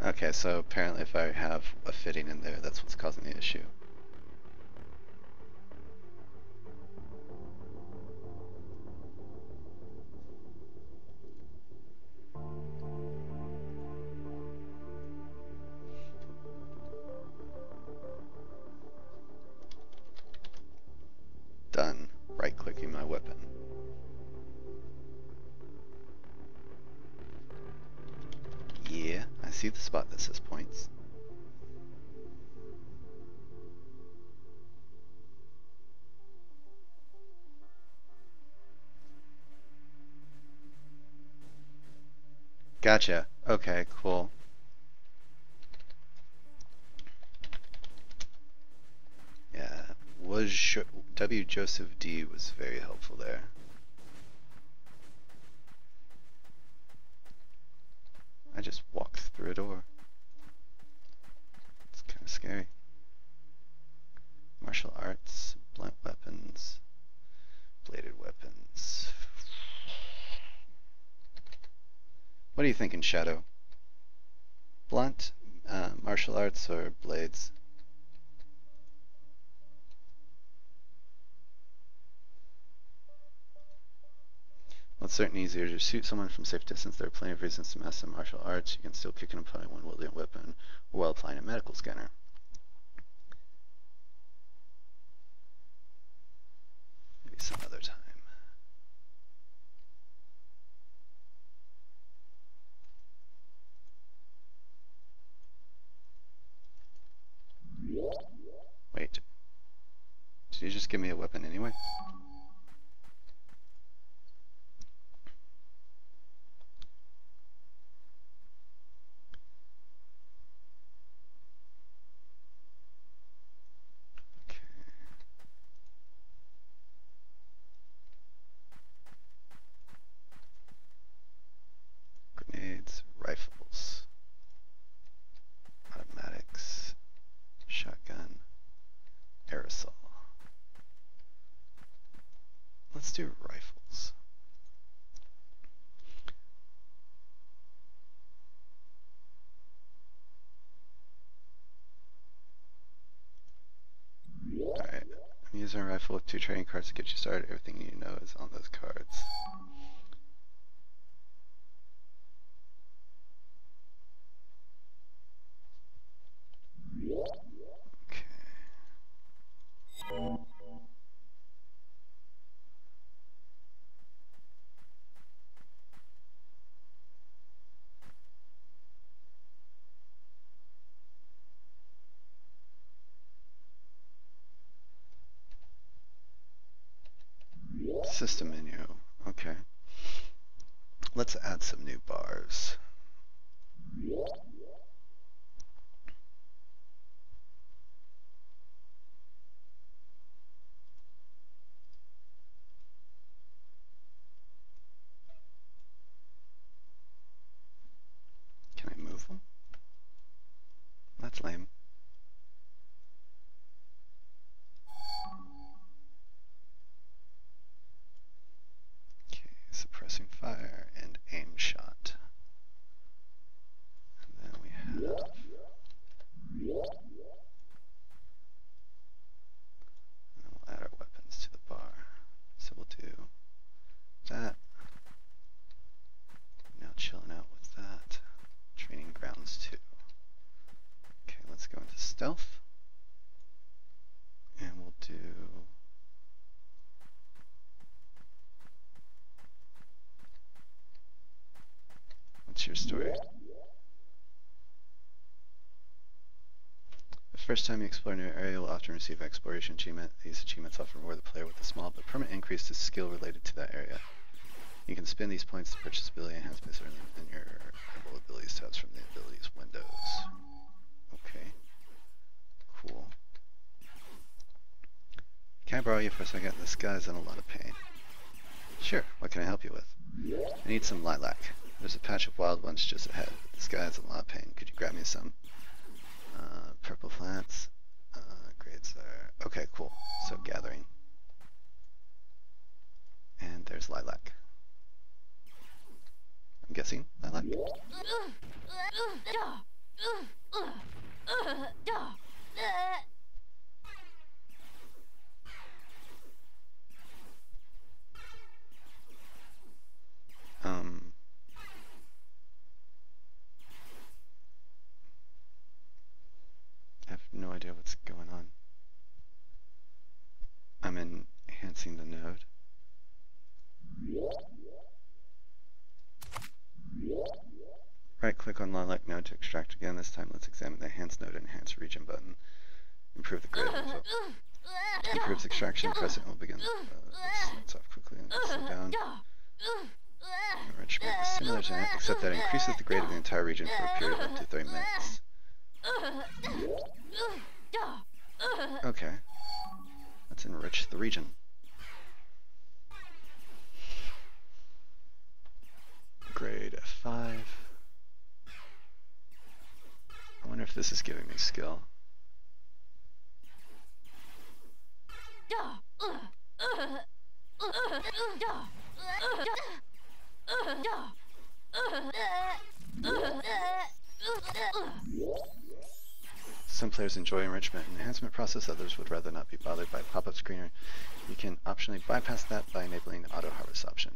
Okay, so apparently if I have a fitting in there, that's what's causing the issue. Done. Right-clicking my weapon. Yeah, I see the spot that says points. Gotcha. Okay, cool. Yeah, W. Joseph D was very helpful there. I just walked through a door. It's kind of scary. Martial arts, blunt weapons, bladed weapons. What are you thinking, Shadow? Blunt, martial arts, or blades? Well, it's certainly easier to shoot someone from safe distance. There are plenty of reasons to master martial arts. You can still kick an opponent when wielding a weapon or while applying a medical scanner. Maybe some other time. Wait. Did you just give me a weapon anyway? Okay. Grenades, rifles, automatics, shotgun, aerosol. Let's do rifles. Alright, I'm using a rifle with 2 trading cards to get you started. Everything you need to know is on those cards. Okay. System menu. Okay. Let's add some new bars. Can I move them? That's lame. Okay, suppressing fire and aim shot. And then your story. The first time you explore a new area, you'll often receive an exploration achievement. These achievements often reward the player with a small but permanent increase to skill related to that area. You can spend these points to purchase ability enhancements in your herbal abilities tabs from the abilities windows. Okay. Cool. Can I borrow you for a second? This guy's in a lot of pain. Sure, what can I help you with? I need some lilac. There's a patch of wild ones just ahead. This guy's in a lot of pain. Could you grab me some? Purple plants. Grades are... Okay, cool. So gathering. And there's lilac. I'm guessing lilac? I have no idea what's going on. I'm enhancing the node. Right click on lilac node to extract again. This time let's examine the enhance node and enhance region button. Improve the grade of info. Improves extraction. Press it and we'll begin. Let's off quickly and slow down. Enrichment is similar to that, except that it increases the grade of the entire region for a period of up to 30 minutes. Okay. Let's enrich the region. Grade 5. I wonder if this is giving me skill. Some players enjoy enrichment and enhancement process, others would rather not be bothered by a pop-up screener. You can optionally bypass that by enabling the auto harvest option.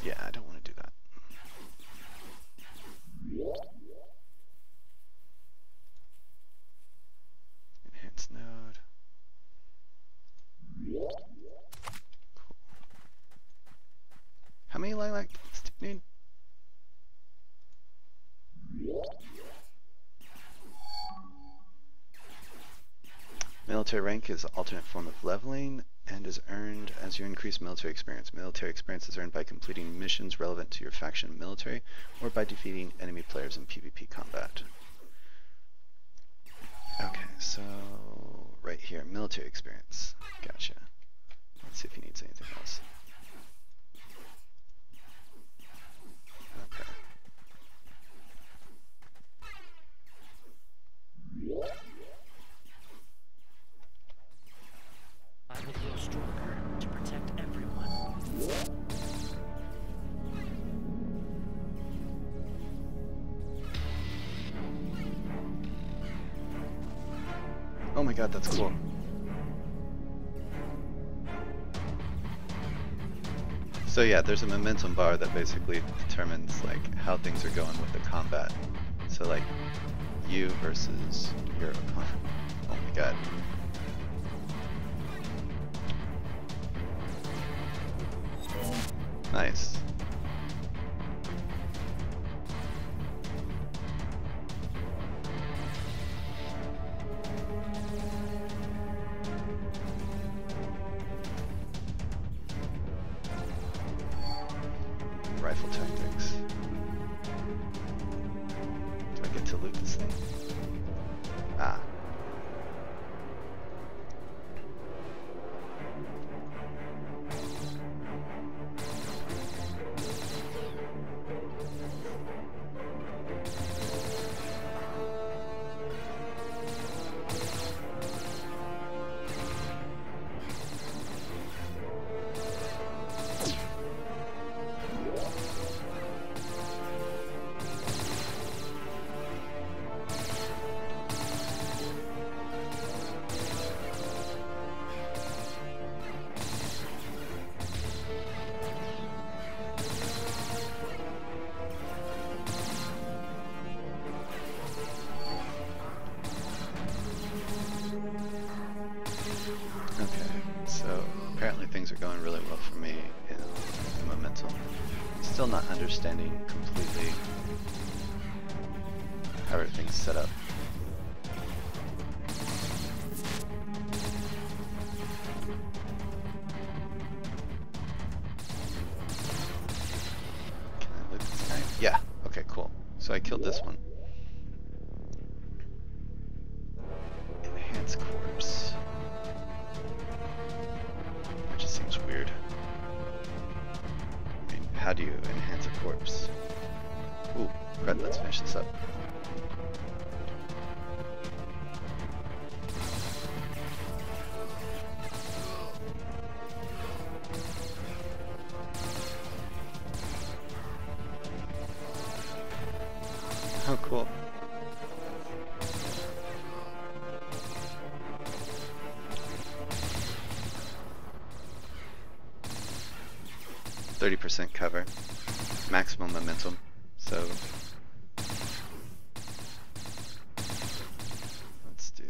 Yeah, I don't want to do that. Enhance node. Cool. How many lilac do you need? Military rank is an alternate form of leveling and is earned as you increase military experience. Military experience is earned by completing missions relevant to your faction military or by defeating enemy players in PvP combat. Okay, so right here, military experience. Gotcha. Let's see if he needs anything else. Okay. I will grow stronger to protect everyone. Oh my god, that's cool. So yeah, there's a momentum bar that basically determines like how things are going with the combat. So like you versus your opponent. Oh my god. Nice. Rifle tactics. Do I get to loot this thing? Ah. Still not understanding completely how everything's set up. Can I loot this guy? Yeah, okay, cool. So I killed this one. Enhance corpse. That just seems weird. I mean, how do you enhance a corpse? Ooh, right, let's finish this up. Oh, cool. %30 cover, maximum momentum, so let's do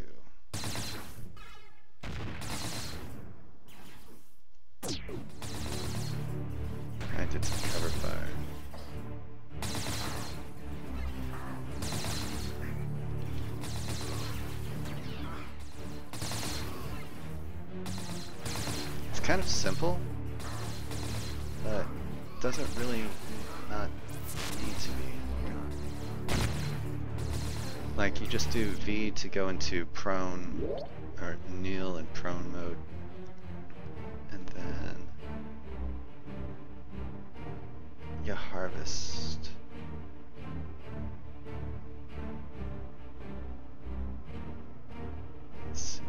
I did some cover fire. It's kind of simple, but doesn't really not need to be. Like, you just do V to go into prone, or kneel and prone mode, and then you harvest. Let's see.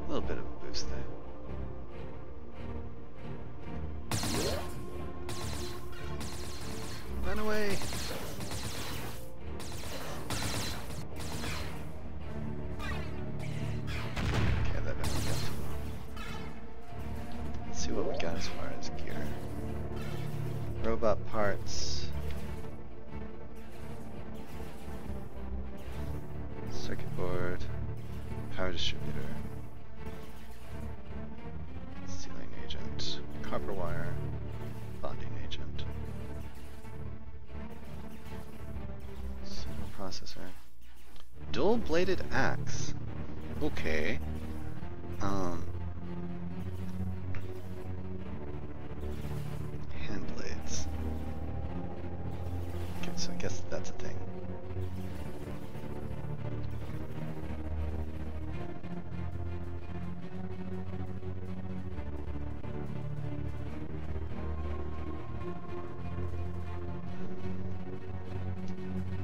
A little bit of a boost there. Run away! Okay, that didn't go too well. Let's see what we got as far as gear. Robot parts. Circuit board. Power distributor. Sealing agent. Copper wire. Bonding agent. Signal processor. Dual-bladed axe. Okay. Hand blades. Okay, so I guess that's a thing.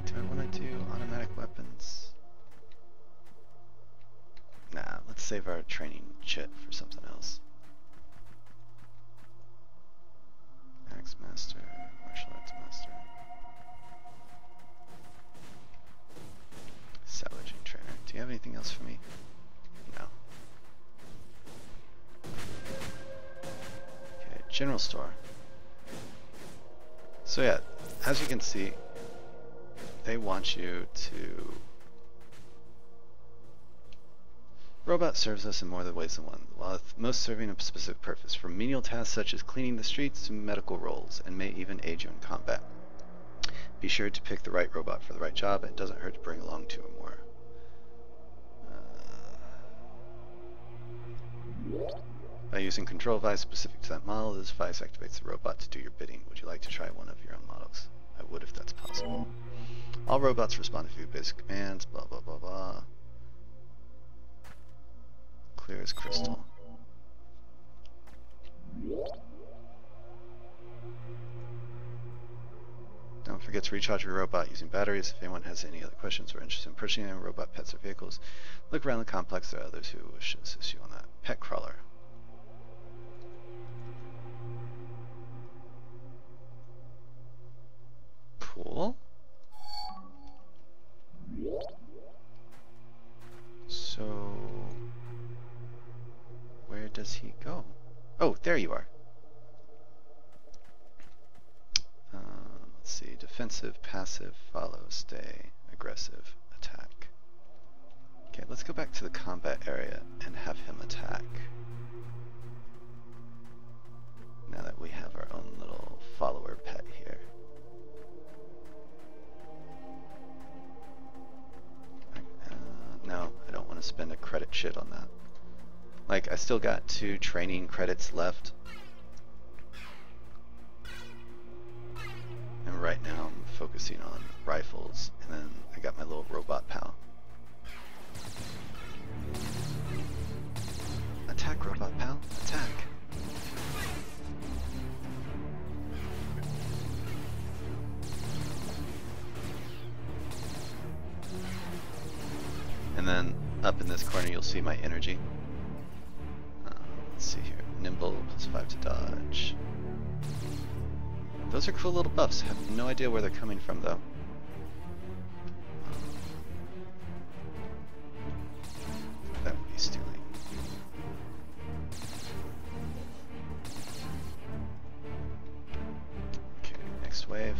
Do I want to do automatic weapons? Nah, let's save our training chit for something else. Axe master, martial arts master. Salvaging trainer. Do you have anything else for me? No. Okay, general store. So yeah, as you can see, they want you to... Robot serves us in more ways than one, while most serving a specific purpose, from menial tasks such as cleaning the streets to medical roles, and may even aid you in combat. Be sure to pick the right robot for the right job, and it doesn't hurt to bring along two or more. By using control device specific to that model, this device activates the robot to do your bidding. Would you like to try one of your own models? I would if that's possible. All robots respond to few basic commands, blah blah blah blah. Clear as crystal. Don't forget to recharge your robot using batteries. If anyone has any other questions or interested in purchasing any robot pets or vehicles, look around the complex. There are others who wish to assist you on that. Pet crawler. Cool. So, where does he go? Oh, there you are. Let's see. Defensive, passive, follow, stay, aggressive, attack. Okay, let's go back to the combat area and have him attack. Now that we have our own little follower pet here. No, I don't want to spend a credit shit on that. Like, I still got 2 training credits left. And right now I'm focusing on rifles, and then I got my little robot pal. Attack, robot pal, attack! And then up in this corner you'll see my energy. Let's see here. Nimble, +5 to dodge. Those are cool little buffs. Have no idea where they're coming from though. That would be stealing. Okay, next wave.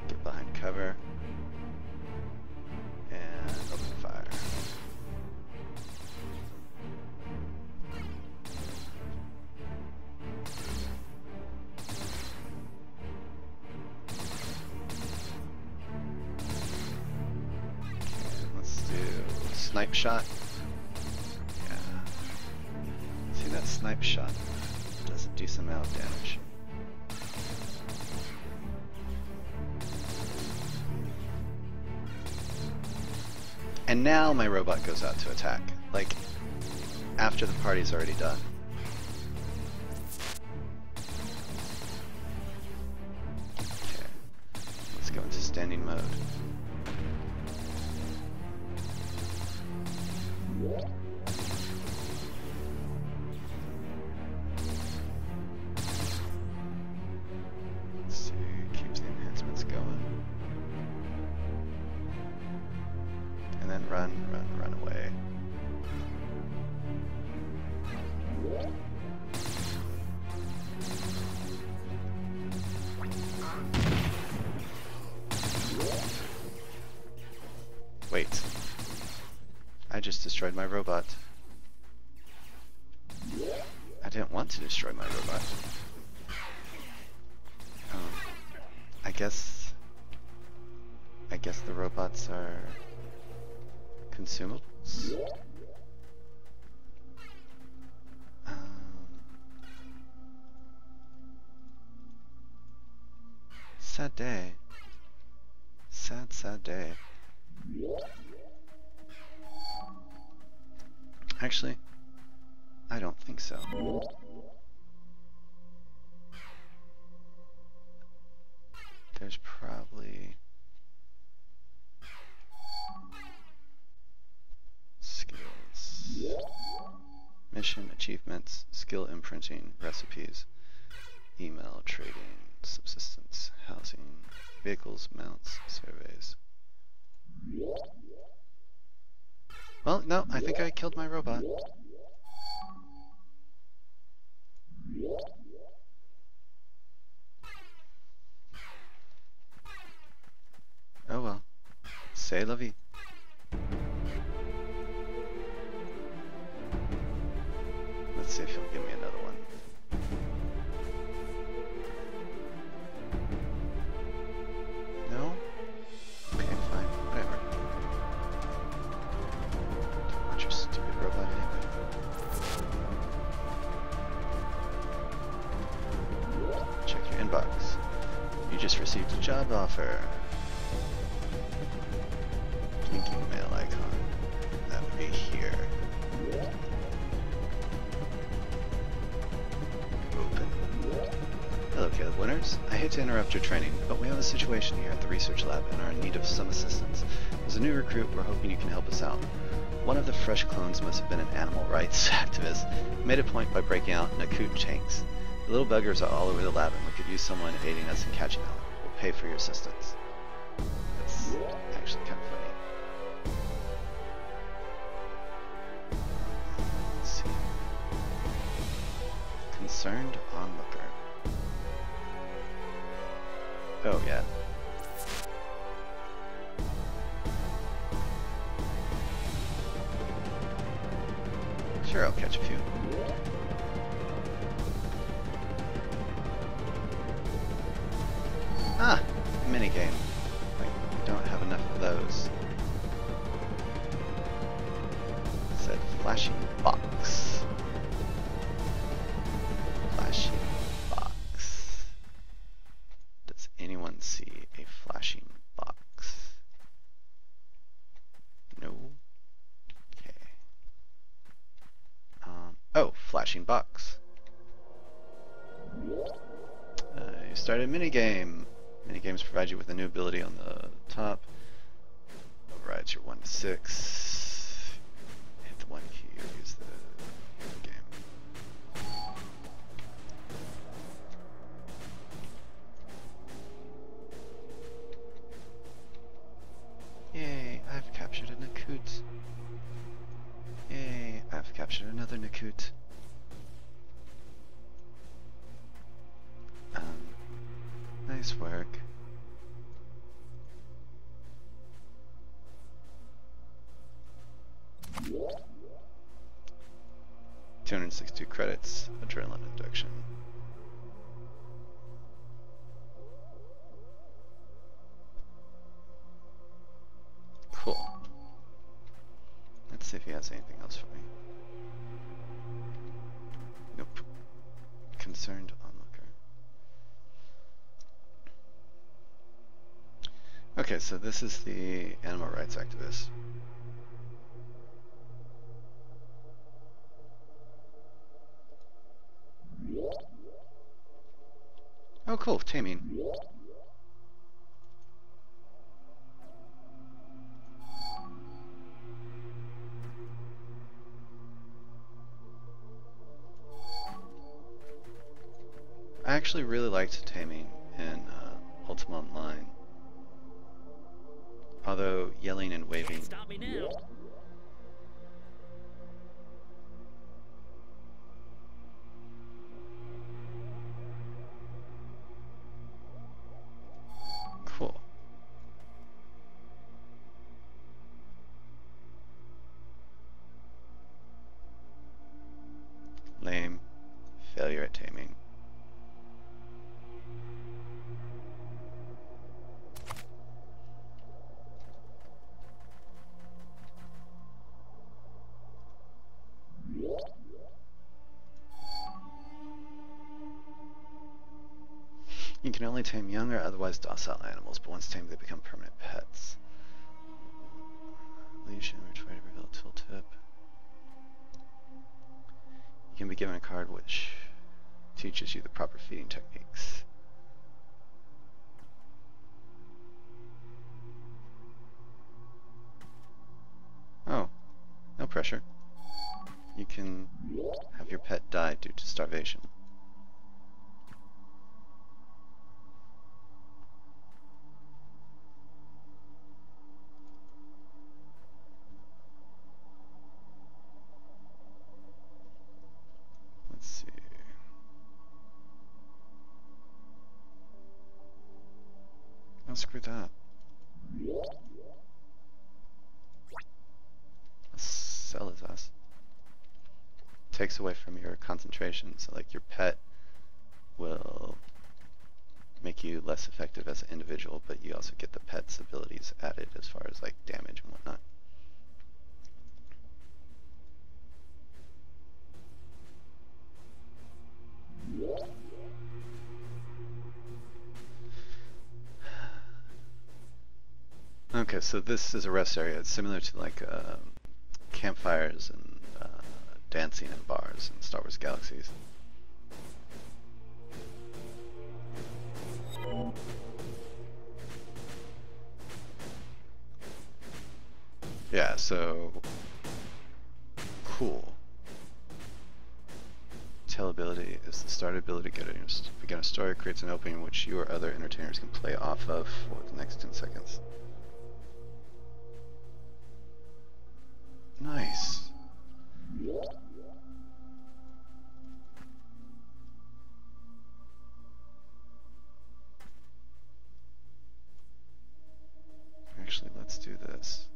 Get behind cover. And open fire. Let's do snipe shot. Yeah. See, that snipe shot does a decent amount of damage. And now my robot goes out to attack, like, after the party's already done. Okay, let's go into standing mode. Let's see, keeps the enhancements going. And then run away. Wait. I just destroyed my robot. I didn't want to destroy my robot. I guess the robots are consumables? Sad day. Sad day. Actually, I don't think so. There's probably skills. Mission, achievements, skill imprinting, recipes, email, trading, subsistence, housing, vehicles, mounts, surveys. Well, no, I think I killed my robot. Oh well. C'est la vie. Let's see if he'll give me another one. No? Okay, fine. Whatever. Don't want your stupid robot anyway. Check your inbox. You just received a job offer. Blinking mail icon. That would be here. Open. Hello, Caleb Winters. I hate to interrupt your training, but we have a situation here at the research lab and are in need of some assistance. As a new recruit, we're hoping you can help us out. One of the fresh clones must have been an animal rights activist, made a point by breaking out Nakut tanks. The little buggers are all over the lab and we could use someone aiding us in catching them. We'll pay for your assistance. That's actually kind of funny. Let's see. Concerned onlooker. Oh yeah. Sure, I'll catch a few. Ah, minigame. Like, we don't have enough of those. It said flashing box. Flashing box. Does anyone see a flashing box? No? Okay. Oh, flashing box. You started a minigame. Minigames provide you with a new ability on the top. Overrides your 1 to 6. Hit the 1 key or use the game. Yay, I've captured a Nakut. Yay, I've captured another Nakut. Nice work. 262 credits, adrenaline induction. Cool. Let's see if he has anything else for me. Nope. Concerned onlooker. Okay, so this is the animal rights activist. Oh cool, taming. I actually really liked taming in Ultima Online. Although yelling and waving... Can't stop me now. Cool. Lame. Failure at taming. You can only tame young or otherwise docile animals, but once tamed they become permanent pets. Leash and which way to reveal tooltip. You can be given a card which teaches you the proper feeding techniques. Oh, no pressure. You can have your pet die due to starvation. Let's see. Oh, screw that. Let's sell his ass. Takes away from your concentration, so like your pet will make you less effective as an individual, but you also get the pet's abilities added as far as like damage and whatnot. Okay, so this is a rest area. It's similar to like campfires and dancing in bars in Star Wars Galaxies. Yeah, so cool. Tell ability is the start ability to begin a story, creates an opening which you or other entertainers can play off of for the next 10 seconds. Nice. Actually, let's do this.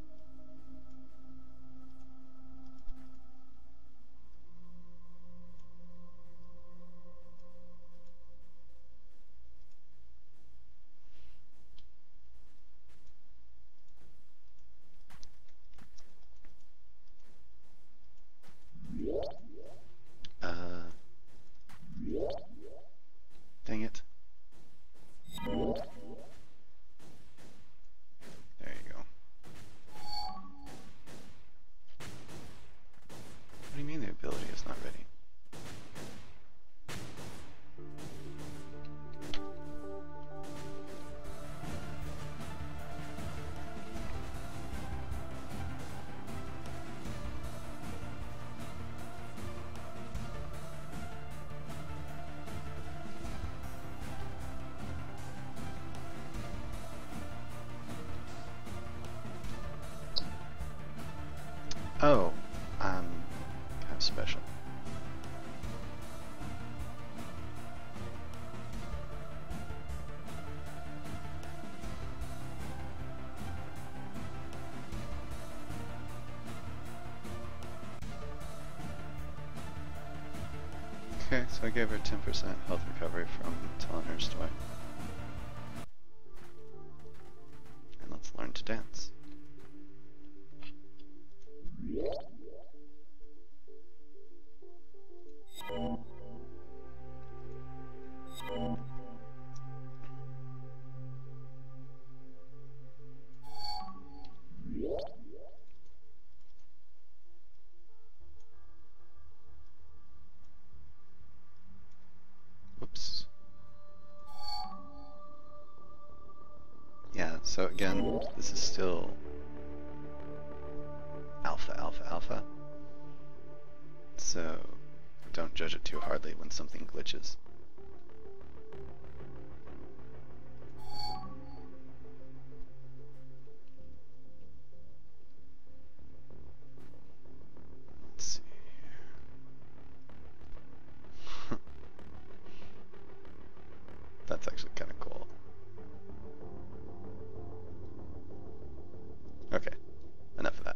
Oh, I'm kind of special. Okay, so I gave her 10% health recovery from telling her story. And let's learn to dance. Whoops. Yeah, so again, this is still alpha. So don't judge it too hardly when something glitches. Let's see here. That's actually kind of cool. Okay, enough of that.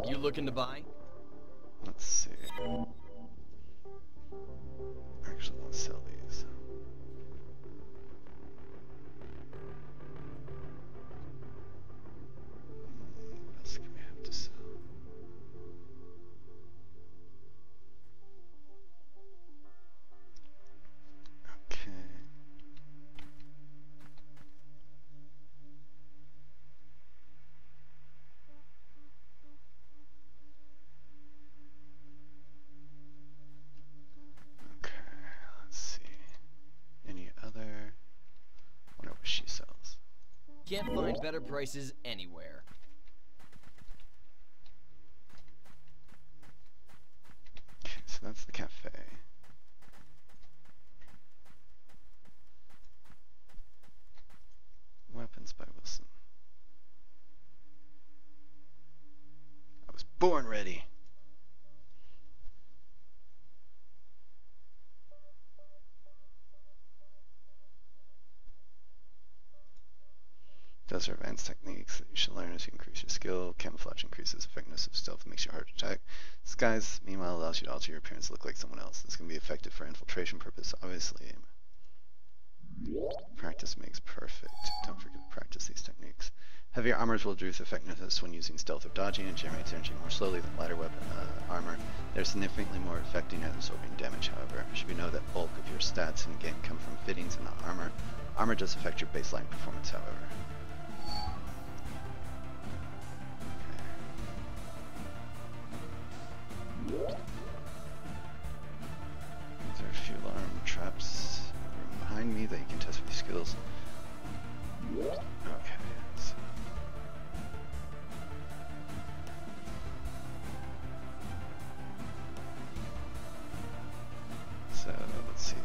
You looking to buy? Let's see. Actually, let's sell these. What else can we have to sell? Okay. Okay, let's see. Any other? Wonder what she sells. Can't find better prices anywhere. Okay, so that's the cafe. Weapons by Wilson. I was born ready. Those are advanced techniques that you should learn as you increase your skill. Camouflage increases effectiveness of stealth and makes you harder to attack. Disguise, meanwhile, allows you to alter your appearance to look like someone else. This can be effective for infiltration purpose, obviously. Practice makes perfect. Don't forget to practice these techniques. Heavier armors will reduce effectiveness when using stealth or dodging and generates energy more slowly than lighter weapon armor. They're significantly more effective at absorbing damage, however. It should be noted that bulk of your stats in game come from fittings and not armor. Armor does affect your baseline performance, however. These are a few alarm traps behind me that you can test with your skills. Okay, so let's see.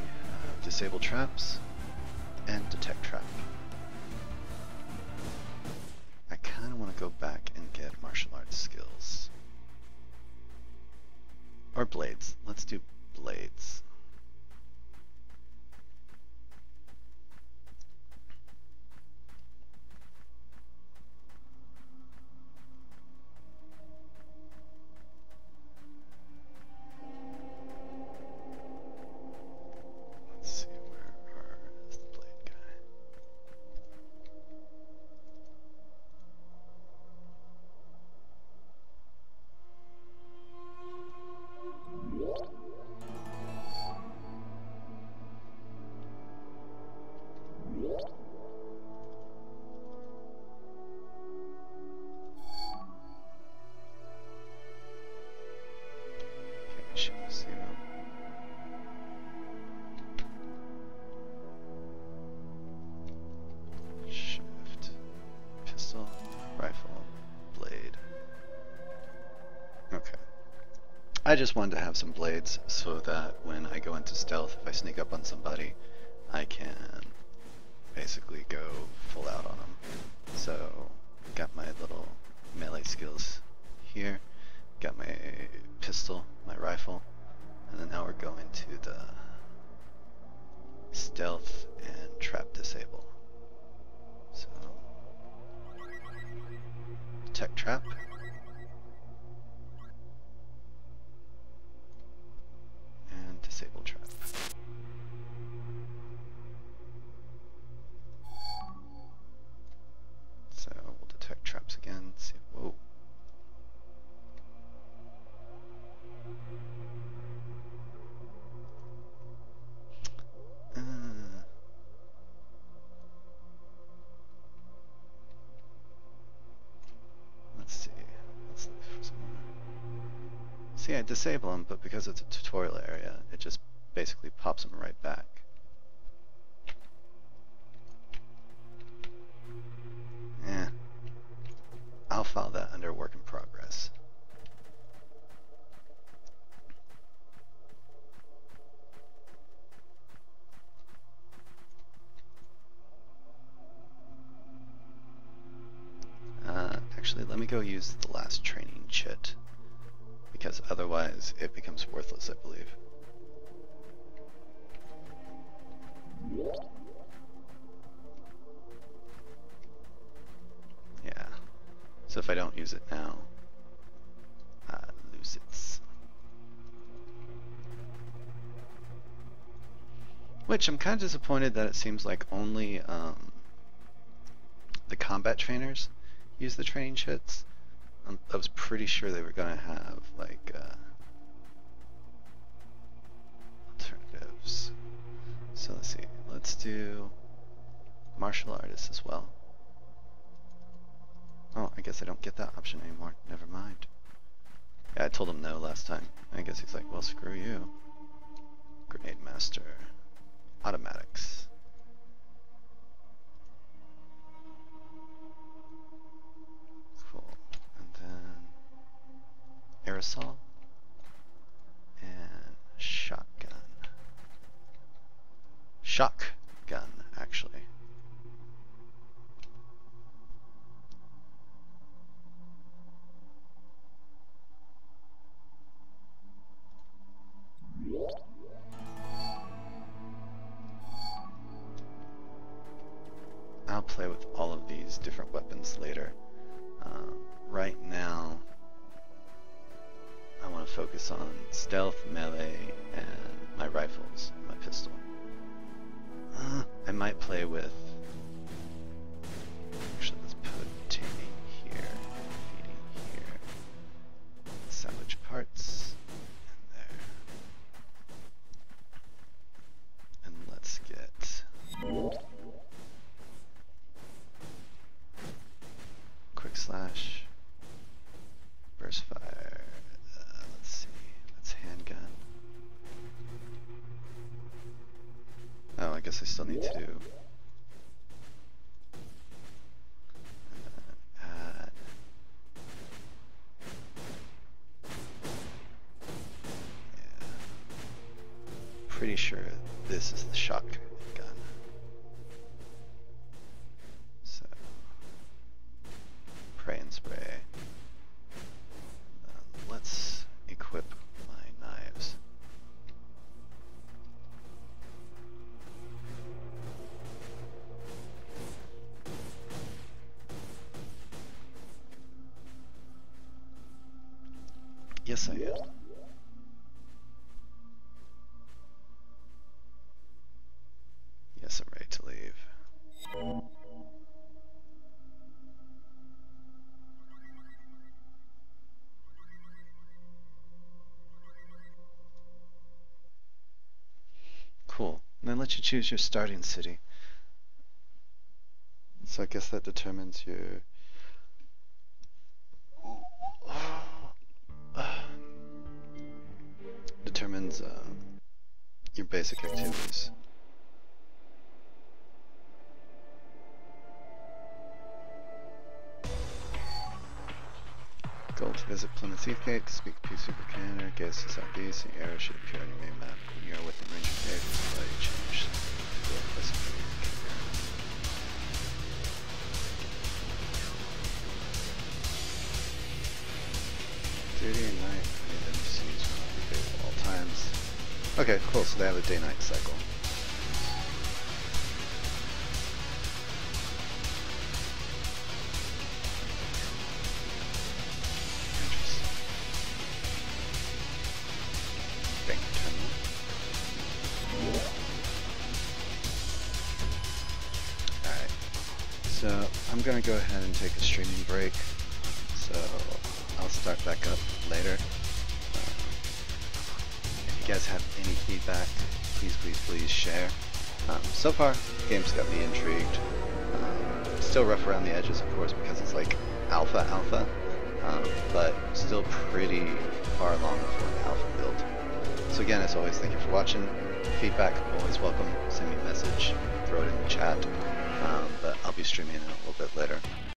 We have disable traps and detect trap. I kind of want to go back and get martial arts skills. Or blades. Let's do blades. Let's see, where is the blade guy? Okay, should we see them? Shift, pistol, rifle, blade. Okay. I just wanted to have some blades so that when I go into stealth, if I sneak up on somebody, I can basically go full out on them. So, got my little melee skills here, got my pistol, my rifle, and then now we're going to the stealth and trap disable. So, detect trap. And disable trap. So we'll detect traps again, see, whoa. Let's see, let's look for some more. See, I disable them, but because it's a tutorial area, it just basically pops them right back. I'll file that under work in progress. Actually, let me go use the last training chit, because otherwise it becomes worthless, I believe. Yeah. So if I don't use it now, I lose it. Which I'm kind of disappointed that it seems like only the combat trainers use the training chits. I was pretty sure they were going to have like alternatives. So let's see. Let's do martial artists as well. Oh, I guess I don't get that option anymore. Never mind. Yeah, I told him no last time. I guess he's like, well, screw you. Grenade Master. Automatics. Cool. And then aerosol and shotgun. Shotgun, actually. I'll play with all of these different weapons later. Right now, I want to focus on stealth, melee, and my rifles, my pistol. I might play with... Actually, let's put taming here, feeding here, salvage parts, and there. And let's get... Quick slash, burst fire, let's see, that's handgun. Oh, I guess I still need to add. Yeah. Pretty sure this is the shotgun. So, pray and spray. Let's equip my knives. Yes, I am. Yes, I'm ready to leave. Cool. And then let you choose your starting city. So I guess that determines your... determines your basic activities. Goal to visit Plymouth Heathgate, to speak to PC Buchanan, gaze to southeast, and your arrow should appear on your main map. When you are within range of the air, display change to Okay, cool. So they have a day-night cycle. Interesting. Bank terminal. Alright. So I'm gonna go ahead and take a streaming break. So I'll start back up later. If you guys have any feedback, please share. So far, the game's got me intrigued. Still rough around the edges, of course, because it's like alpha, but still pretty far along for the alpha build. So again, as always, thank you for watching. Feedback, always welcome. Send me a message, throw it in the chat. But I'll be streaming it a little bit later.